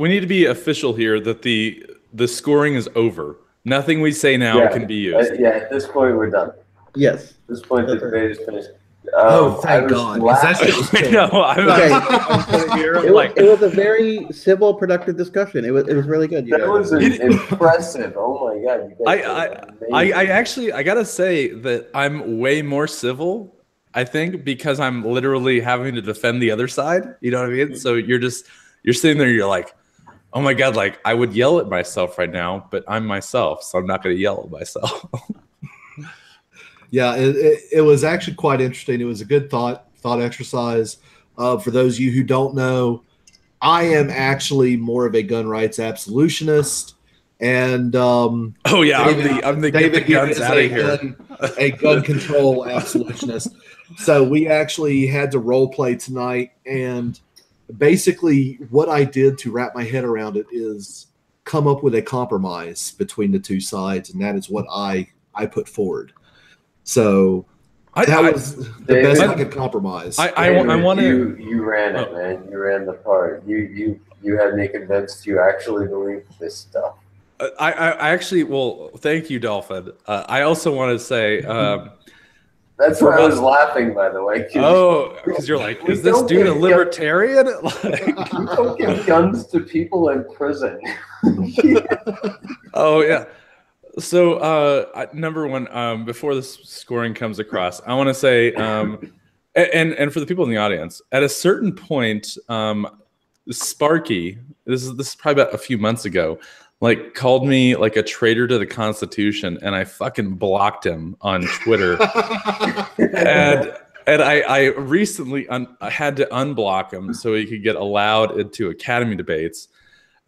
need to be official here that the scoring is over. Nothing we say now can be used. At this point, we're done. Yes. At this point, the debate is finished. Thank God. It was a very civil, productive discussion. It was really good. That was impressive. Oh my God! I gotta say that I'm way more civil. I think, because I'm literally having to defend the other side. You know what I mean? So you're sitting there, you're like, oh my God, like I would yell at myself right now, but I'm myself, so I'm not going to yell at myself. Yeah, it was actually quite interesting. It was a good thought exercise. For those of you who don't know, I am actually more of a gun rights absolutionist. And oh yeah, I'm the get the guns out of here. A gun control absolutionist. So we actually had to role play tonight, and basically what I did to wrap my head around it is come up with a compromise between the two sides, and that is what I put forward. So that was the best I could compromise. I want to. You ran it, man. You ran the part. You had me convinced you actually believe this stuff. I actually, well, thank you, Dolphin. I also want to say that's why I was laughing, by the way. Because you're like, is this dude a libertarian? We don't give guns to people in prison. Oh yeah. So number one, before this scoring comes across, I want to say, and for the people in the audience, at a certain point, Sparky, this is probably about a few months ago, like called me like a traitor to the Constitution, and I fucking blocked him on Twitter. and I recently I had to unblock him so he could get allowed into Academy debates.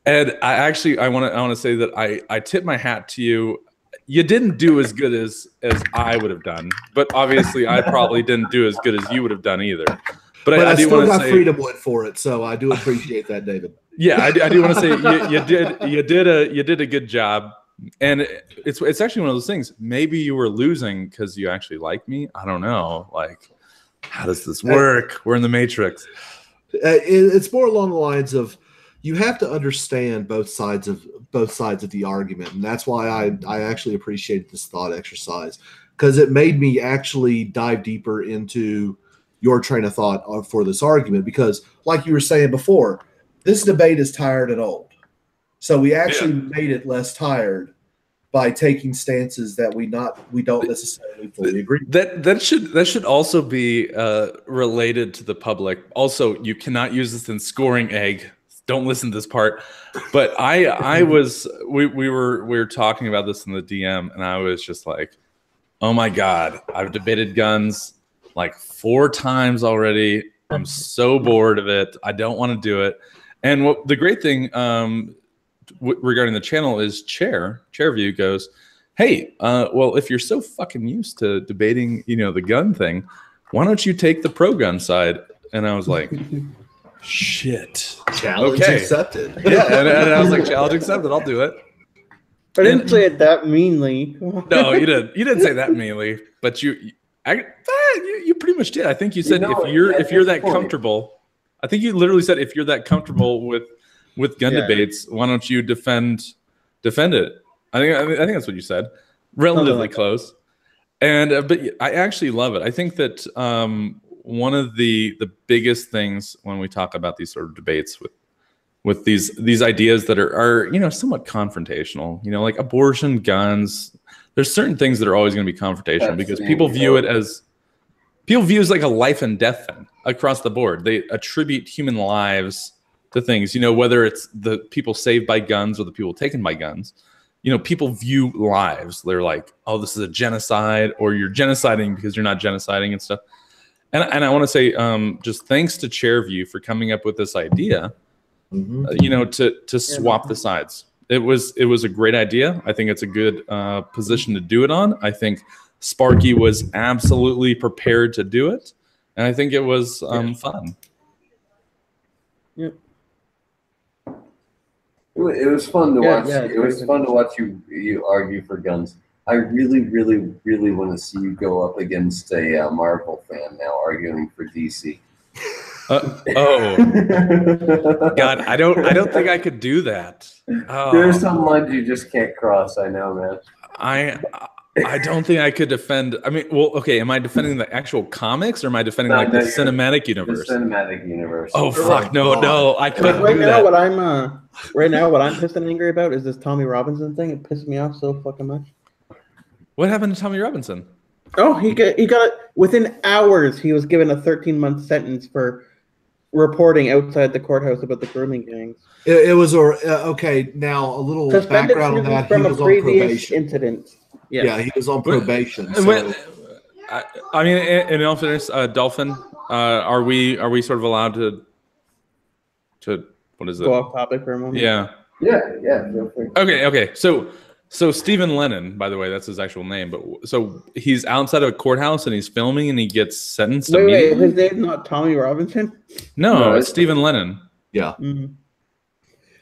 And I want to say that I tip my hat to you. You didn't do as good as I would have done, but obviously I probably didn't do as good as you would have done either. But I do still want to got say Freedom Wood for it, so I do appreciate that, David. Yeah, I do want to say you did a good job, and it's actually one of those things. Maybe you were losing because you actually like me. I don't know. Like, how does this work? We're in the Matrix. It's more along the lines of you have to understand both sides of the argument, and that's why I actually appreciated this thought exercise, because it made me actually dive deeper into your train of thought for this argument. Because, like you were saying before, this debate is tired and old, so we actually made it less tired by taking stances that we don't necessarily fully agree with. That should also be related to the public. Also, you cannot use this in scoring egg. Don't listen to this part. But we were talking about this in the DM, and I was just like, oh my God, I've debated guns like 4 times already. I'm so bored of it. I don't want to do it. And what the great thing regarding the channel is Chairview goes, hey, well, if you're so fucking used to debating, the gun thing, why don't you take the pro-gun side? And I was like, shit. Challenge accepted. Yeah, and I was like, challenge accepted. I'll do it. I didn't say it that meanly. No, you didn't. You didn't say that meanly, but you pretty much did. I think you said if you're that comfortable. I think you literally said if you're that comfortable with gun debates, why don't you defend it? I think that's what you said. Relatively close. And but I actually love it. I think that one of the biggest things when we talk about these sort of debates with these ideas that are somewhat confrontational, like abortion, guns, there's certain things that are always going to be confrontational because people view it as like a life and death thing across the board. They attribute human lives to things, whether it's the people saved by guns or the people taken by guns. People view lives. They're like, oh, this is a genocide, or you're genociding because you're not genociding and stuff. And I want to say, just thanks to Chairview for coming up with this idea, to swap the sides. It was a great idea. I think it's a good position to do it on. I think Sparky was absolutely prepared to do it, and I think it was fun. Yep. It was fun to watch. It was fun to watch you argue for guns. I really, really, really want to see you go up against a Marvel fan now arguing for DC. Oh God, I don't think I could do that. There's some lines you just can't cross. I know, man. I don't think I could defend. I mean, well, okay. Am I defending the actual comics, or am I defending the cinematic universe? The cinematic universe. Oh fuck, no, I couldn't do that. Right now, what I'm pissed and angry about is this Tommy Robinson thing. It pissed me off so fucking much. What happened to Tommy Robinson? Oh, he got it within hours. He was given a 13-month sentence for reporting outside the courthouse about the grooming gangs. It was okay. Now a little Suspended background on that. He from was a on previous probation. incident. Yes. Yeah, he was on probation. Well, So. I mean, in all fairness, Dolphin, are we sort of allowed to what is it? Go off topic for a moment. Yeah. Feel free. Okay. So Stephen Lennon, by the way, that's his actual name. But so he's outside of a courthouse and he's filming and he gets sentenced. Wait, his name's not Tommy Robinson? No, it's Stephen Lennon. Yeah. Mm-hmm.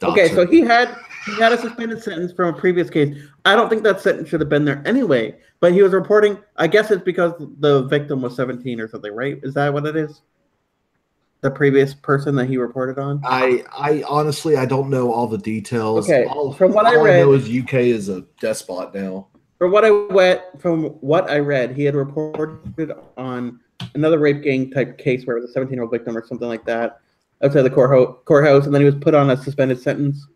Okay, so he had a suspended sentence from a previous case. I don't think that sentence should have been there anyway. But he was reporting. I guess it's because the victim was 17 or something, right? Is that what it is? The previous person that he reported on. I honestly I don't know all the details. Okay, From what I read, know is UK is a despot now. From what I read, he had reported on another rape gang type case where it was a 17-year-old victim or something like that outside the courthouse, and then he was put on a suspended sentence.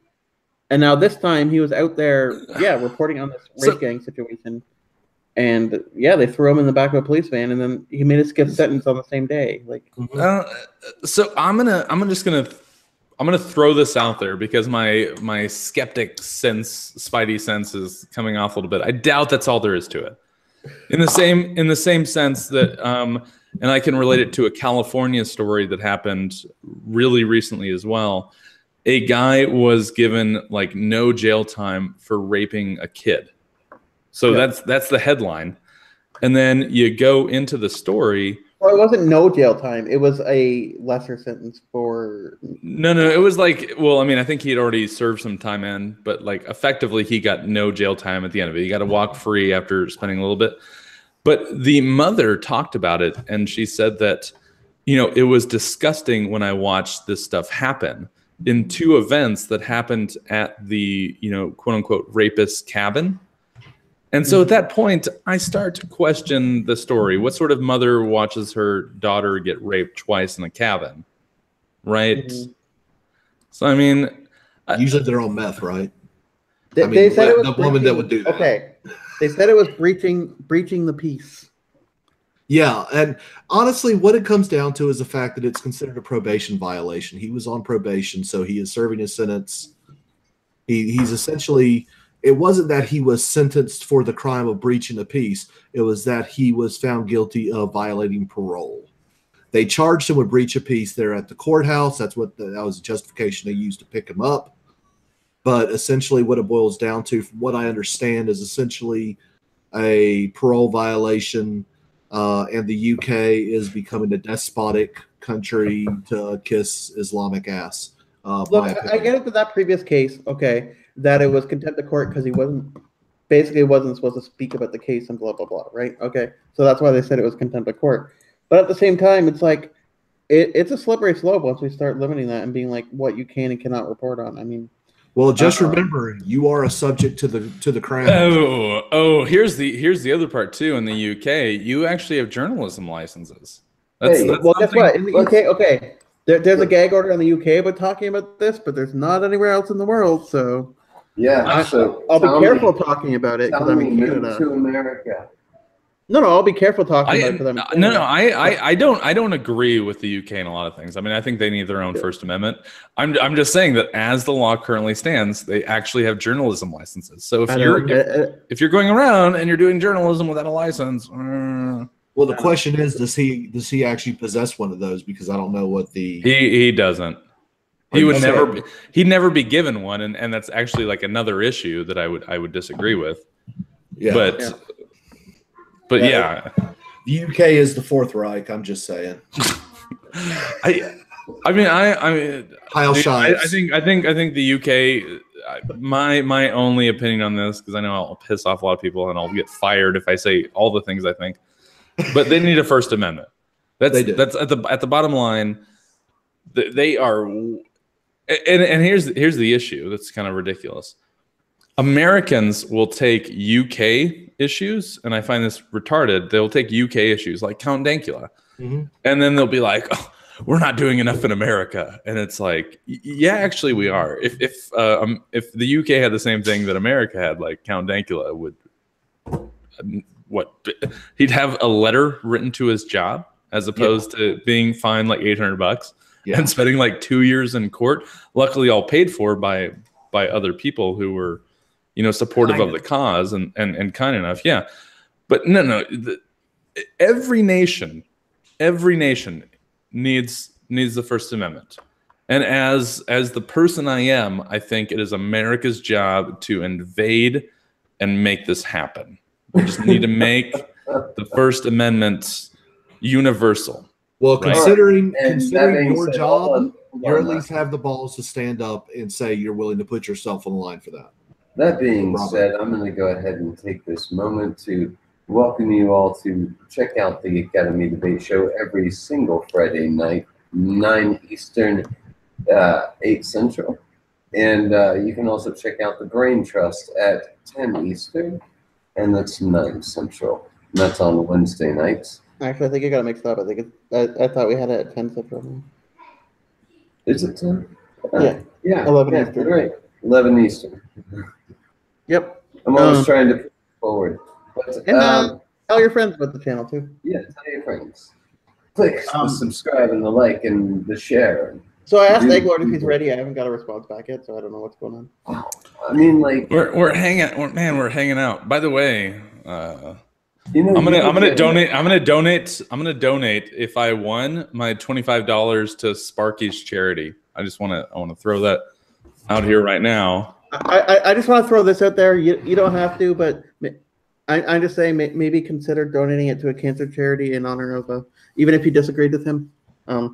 And now this time he was out there, reporting on this rape gang situation. And they threw him in the back of a police van, and then he made us get sentenced on the same day. Like, so I'm gonna throw this out there because my skeptic spidey sense is coming off a little bit. I doubt that's all there is to it. In the same sense that and I can relate it to a California story that happened really recently as well. A guy was given like no jail time for raping a kid. So that's the headline. And then you go into the story. Well, it wasn't no jail time. It was a lesser sentence for... No. It was like, well, I mean, I think he had already served some time in, but like effectively he got no jail time at the end of it. He got to walk free after spending a little bit. But the mother talked about it, and she said that, it was disgusting when I watched this stuff happen in two events that happened at the, quote unquote, rapist cabin. And so at that point, I start to question the story. What sort of mother watches her daughter get raped twice in a cabin? Right? Mm-hmm. So, I mean... Usually they're on meth, right? They said it was the woman that would do that. Okay. They said it was breaching the peace. Yeah, and honestly, what it comes down to is the fact that it's considered a probation violation. He was on probation, so he is serving his sentence. He's essentially... It wasn't that he was sentenced for the crime of breaching the peace. It was that he was found guilty of violating parole. They charged him with breach of peace there at the courthouse. That was the justification they used to pick him up. But essentially what it boils down to, from what I understand, is essentially a parole violation, and the UK is becoming a despotic country to kiss Islamic ass. Look, I get it for that previous case, okay, that it was contempt of court because he wasn't supposed to speak about the case and blah, blah, blah, right? Okay, so that's why they said it was contempt of court. But at the same time, it's like, it's a slippery slope once we start limiting that and being like what you can and cannot report on. I mean... Well, just remember, you are a subject to the crown. Here's the other part too. In the UK, you actually have journalism licenses. That's guess what? In the UK, okay, there's a gag order in the UK about talking about this, but there's not anywhere else in the world. So I'll be careful talking about it because I'm in Canada. To America. No, I'll be careful talking about it because I'm in Canada. I don't agree with the UK in a lot of things. I mean, I think they need their own First Amendment. I'm just saying that as the law currently stands, they actually have journalism licenses. So if you're going around and you're doing journalism without a license, well, the question is, does he actually possess one of those? Because I don't know what the he doesn't. He would never be given one, and that's actually like another issue that I would disagree with. Yeah, But yeah, the UK is the Fourth Reich. I'm just saying. I mean, Kyle Shives. I think the UK. My only opinion on this, because I know I'll piss off a lot of people and I'll get fired if I say all the things I think. But they need a First Amendment. That's at the bottom line. They are, and here's the issue that's kind of ridiculous. Americans will take UK issues, and I find this retarded. They'll take UK issues like Count Dankula, and then they'll be like, "Oh, we're not doing enough in America," and it's like, yeah, actually, we are. If the UK had the same thing that America had, like Count Dankula would he'd have a letter written to his job as opposed to being fined like $800 and spending like 2 years in court. Luckily, all paid for by other people who were, supportive of the cause and kind enough. Yeah. But no, every nation needs the First Amendment. And as the person I am, I think it is America's job to invade and make this happen. We just need to make the First Amendment universal. Well, right? considering your job, you at least have the balls to stand up and say you're willing to put yourself on the line for that. That being said, I'm going to go ahead and take this moment to welcome you all to check out the Academy Debate Show every single Friday night, 9 Eastern, 8 Central. And you can also check out the Braintrust at 10 Eastern, and that's 9 Central. And that's on Wednesday nights. Actually, I think you got it mixed up. I thought we had it at 10 Central. Is it 10? Yeah. 11 Eastern. Right. 11 Eastern. Yep. I'm always trying to push forward. But, tell your friends about the channel, too. Yeah, tell your friends. Click the subscribe and the like and the share. So I asked Egglord if he's ready. I haven't got a response back yet, so I don't know what's going on. I mean, like we're hanging out. By the way, I'm gonna donate if I won my $25 to Sparky's charity. I want to throw that out here right now. I just want to throw this out there. You don't have to, but I'm just saying maybe consider donating it to a cancer charity in honor of even if you disagreed with him. I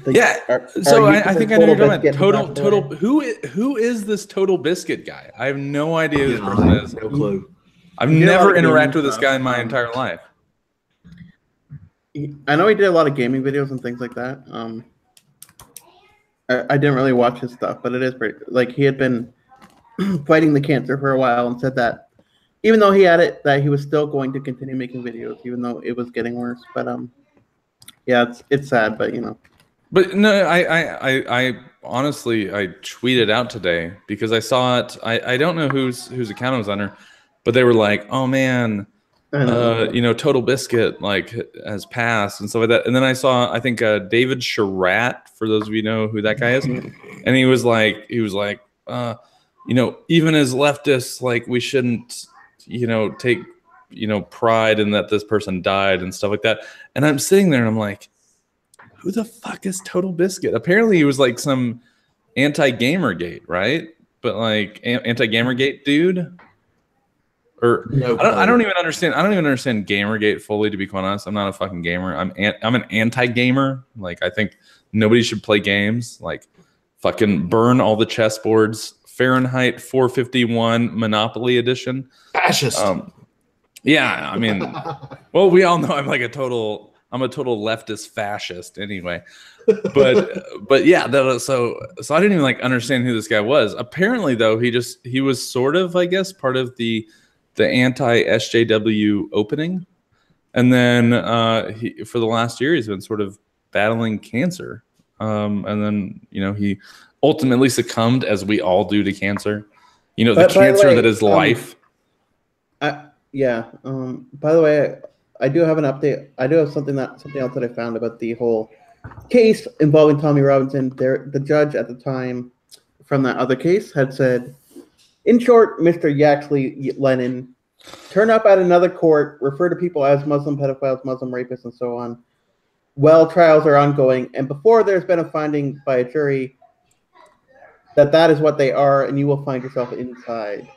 think I know you're talking about total. Who is this Total Biscuit guy? I have no idea who this person is. No clue. I've never interacted with this guy in my entire life. I know he did a lot of gaming videos and things like that. I didn't really watch his stuff, but it is pretty. Like he had been fighting the cancer for a while and said that even though he had it, that he was still going to continue making videos, even though it was getting worse. But yeah, it's sad, but But no, I honestly I tweeted out today because I saw it. I don't know whose account it was under, but they were like, "Oh man, Total Biscuit has passed and stuff like that." And then I saw I think David Sharat, for those of you who know who that guy is, and he was like, even as leftists, we shouldn't, take, pride in that this person died and stuff like that. And I'm sitting there and I'm like, who the fuck is Total Biscuit? Apparently he was like some anti-Gamergate, right? But anti-Gamergate dude? Or I don't even understand. I don't even understand Gamergate fully, to be quite honest. I'm not a fucking gamer. I'm an anti-gamer. I think nobody should play games. Fucking burn all the chessboards. Fahrenheit 451 Monopoly Edition. Fascist. Yeah, I mean, well, we all know I'm a total leftist fascist anyway. But yeah, so I didn't even understand who this guy was. Apparently though, he was sort of, I guess, part of the anti-SJW opening. And then for the last year he's been sort of battling cancer. And then, he ultimately succumbed, as we all do, to cancer. The cancer that is life. Yeah. By the way, I do have an update. I do have something else that I found about the whole case involving Tommy Robinson. The judge at the time from that other case had said, in short, Mr. Yaxley Lennon, turn up at another court, refer to people as Muslim pedophiles, Muslim rapists, and so on, while trials are ongoing, and before there's been a finding by a jury that is what they are, and you will find yourself inside.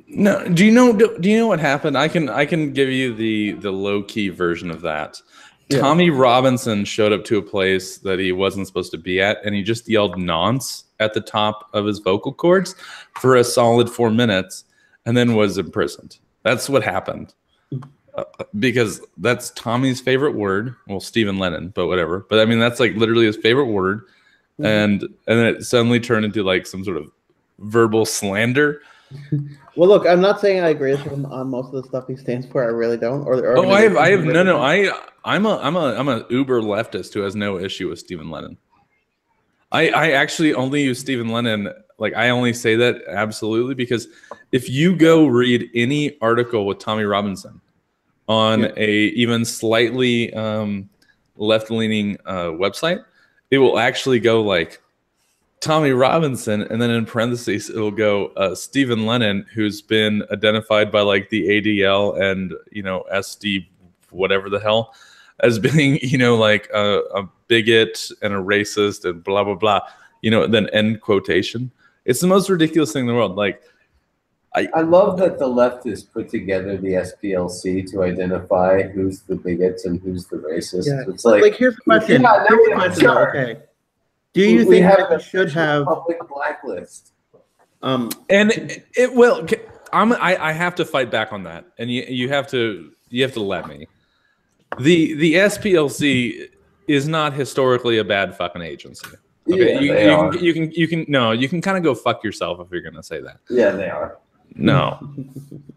No, do you know what happened? I can give you the low key version of that. Yeah. Tommy Robinson showed up to a place that he wasn't supposed to be at, and he just yelled "nonce" at the top of his vocal cords for a solid 4 minutes, and then was imprisoned. That's what happened. Because that's Tommy's favorite word. Well, Stephen Lennon, but whatever. But I mean, that's literally his favorite word, and then it suddenly turned into some sort of verbal slander. Well, look, I'm not saying I agree with him on most of the stuff he stands for. I really don't. I'm a uber leftist who has no issue with Stephen Lennon. I actually only use Stephen Lennon Like, I only say that absolutely because if you go read any article with Tommy Robinson on a even slightly left-leaning website, it will actually go like Tommy Robinson, and then in parentheses it will go Stephen Lennon, who's been identified by like the ADL and SD whatever the hell as being like a bigot and a racist and blah blah blah, then end quotation. It's the most ridiculous thing in the world. Like, I love that the leftists put together the SPLC to identify who's the bigots and who's the racists. Yeah. It's like here's the question. Yeah, Here's the question, sure. okay. Do you think that we should have public blacklist? And it will. I have to fight back on that, and you have to let me. The SPLC is not historically a bad fucking agency. Okay, yeah, you can kind of go fuck yourself if you're gonna say that. Yeah, they are. No,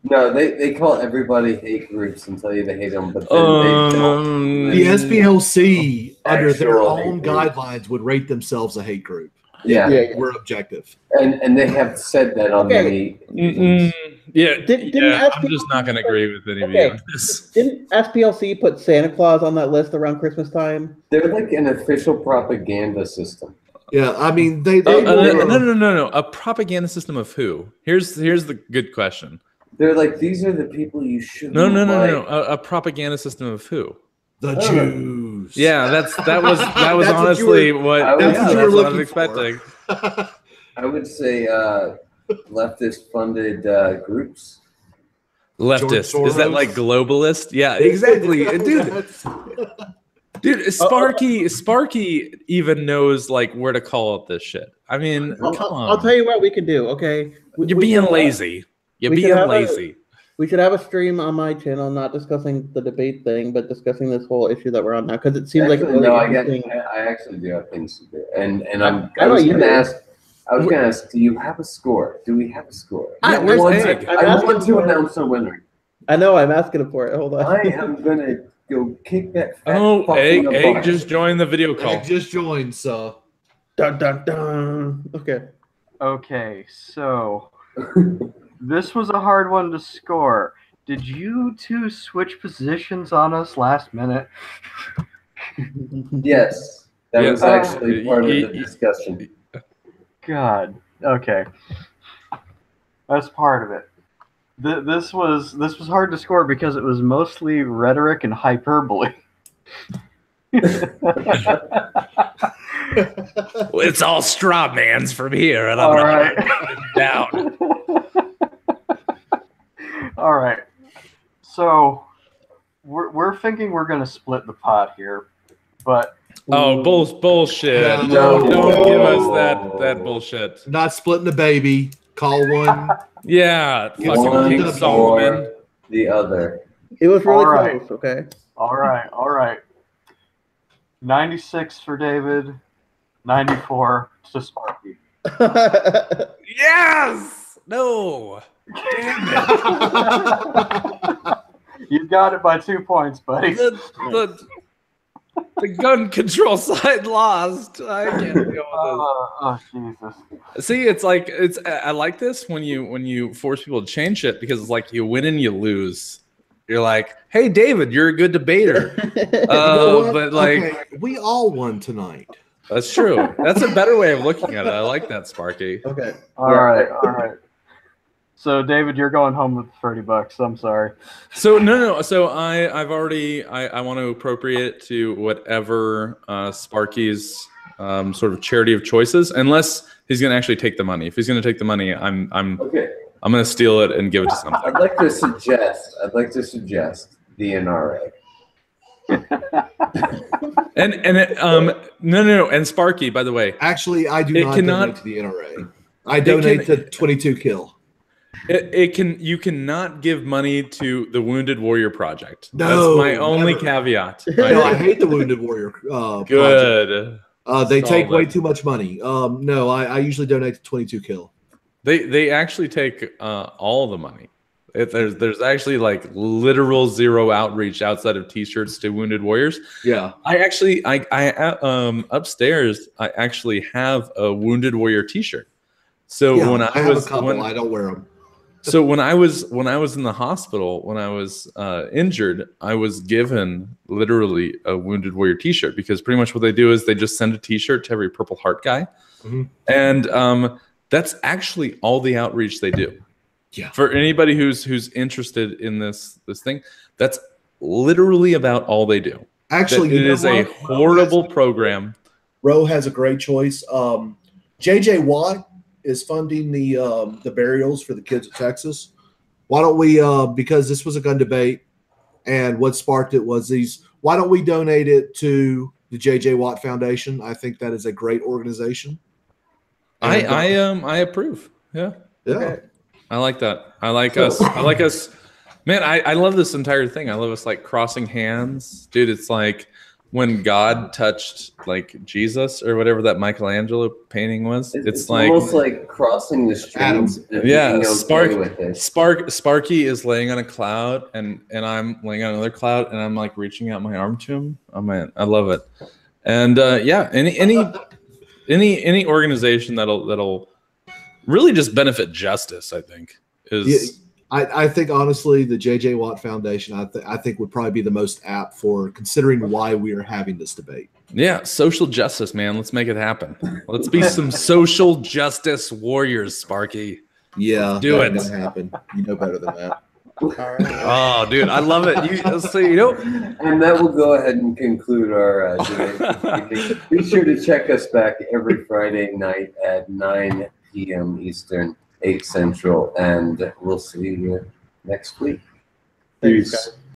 they call everybody hate groups and tell you they hate them, but then they don't. The SPLC, under their Actual own hate group. guidelines, would rate themselves a hate group. Yeah. We're objective. And they have said that on many. I'm just not going to agree with any of you on this. Didn't SPLC put Santa Claus on that list around Christmas time? They're like an official propaganda system. Yeah, I mean they No. A propaganda system of who? Here's the good question. They're like, these are the people you should. No. A propaganda system of who? The Jews. Yeah, that was That's honestly what what I was expecting. I would say leftist funded groups. Leftist. Is that like globalist? Yeah, exactly. Dude, Sparky even knows like where to call it this shit. I mean, come on. I'll tell you what we can do, okay? You're being lazy. You're being lazy. We should have a stream on my channel, not discussing the debate thing, but discussing this whole issue that we're on now, because it seems Actually, like no, interesting. I actually do have things to do, and I was going to ask, do you have a score? Do we have a score? Yeah, where's Egg? I want to announce a winner. I know, I'm asking for it. Hold on. I am going to go kick that fat fuck Egg in the butt. just joined the video call. Egg just joined, so Dun, dun, dun. Okay, so this was a hard one to score. Did you two switch positions on us last minute? Yes, that was actually part of the discussion. God. Okay. That's part of it. This was hard to score because it was mostly rhetoric and hyperbole. It's all straw mans from here, and I'm All right. down. All right. So we're thinking we're gonna split the pot here, but bullshit! No. Don't give us that bullshit. not splitting the baby. Call one. Yeah, fucking One King Solomon. or the other. It was really All right. close, okay? all right. 96 for David, 94 to Sparky. Yes. No. Damn it. You got it by 2 points, buddy. The gun control side lost. I can't deal with Oh, Jesus. this. See, it's like I like this when you force people to change it because it's like you win and you lose. You're like, hey, David, you're a good debater. You know what? But like, Okay, we all won tonight. that's true. That's a better way of looking at it. I like that, Sparky. Okay. All right. So, David, you're going home with $30. I'm sorry. So no. So I've already I want to appropriate to whatever Sparky's sort of charity of choices, unless he's going to actually take the money. If he's going to take the money, I'm Okay. going to steal it and give it to something. I'd like to suggest the NRA. No. And Sparky, by the way, Actually, I do It not cannot- donate to the NRA. I donate to 22 Kill. you cannot give money to the Wounded Warrior Project. No, That's my only never. caveat. No, I hate the Wounded Warrior project. Good. They Solid. take way too much money. No, I usually donate to 22 Kill. They actually take all the money. There's actually like literal zero outreach outside of T-shirts to Wounded Warriors. Yeah. I upstairs I actually have a Wounded Warrior T-shirt. So Yeah, when I I have was a couple. when, I don't wear them. so when I was in the hospital, when I was injured, I was given literally a Wounded Warrior T-shirt, because pretty much what they do is they just send a T-shirt to every Purple Heart guy, and that's actually all the outreach they do. Yeah. For anybody who's interested in this thing, that's literally about all they do. Actually, It is a horrible program. Roe has a great choice. JJ Watt is funding the burials for the kids of Texas. Why don't we, because this was a gun debate, and what sparked it was why don't we donate it to the JJ Watt Foundation? I think that is a great organization. And, I approve. Yeah. yeah. I like that. I like us. Man, I love this entire thing. I love us like crossing hands. Dude, it's like when God touched like Jesus or whatever that Michelangelo painting was. It's like almost like crossing the streams. Yeah, Sparky is laying on a cloud, and I'm laying on another cloud, and I'm like reaching out my arm to him. Oh man, I love it. And yeah, any organization that'll really just benefit justice, I think, is. I think honestly, the JJ Watt Foundation, I think would probably be the most apt for considering why we are having this debate. Yeah, social justice, man. Let's make it happen. Let's be some social justice warriors, Sparky. Yeah, do it. Gonna happen. You know better than that. Oh, dude, I love it. And that will go ahead and conclude our debate. Be sure to check us back every Friday night at 9 p.m. Eastern, 8 Central, and we'll see you next week. Thanks, guys.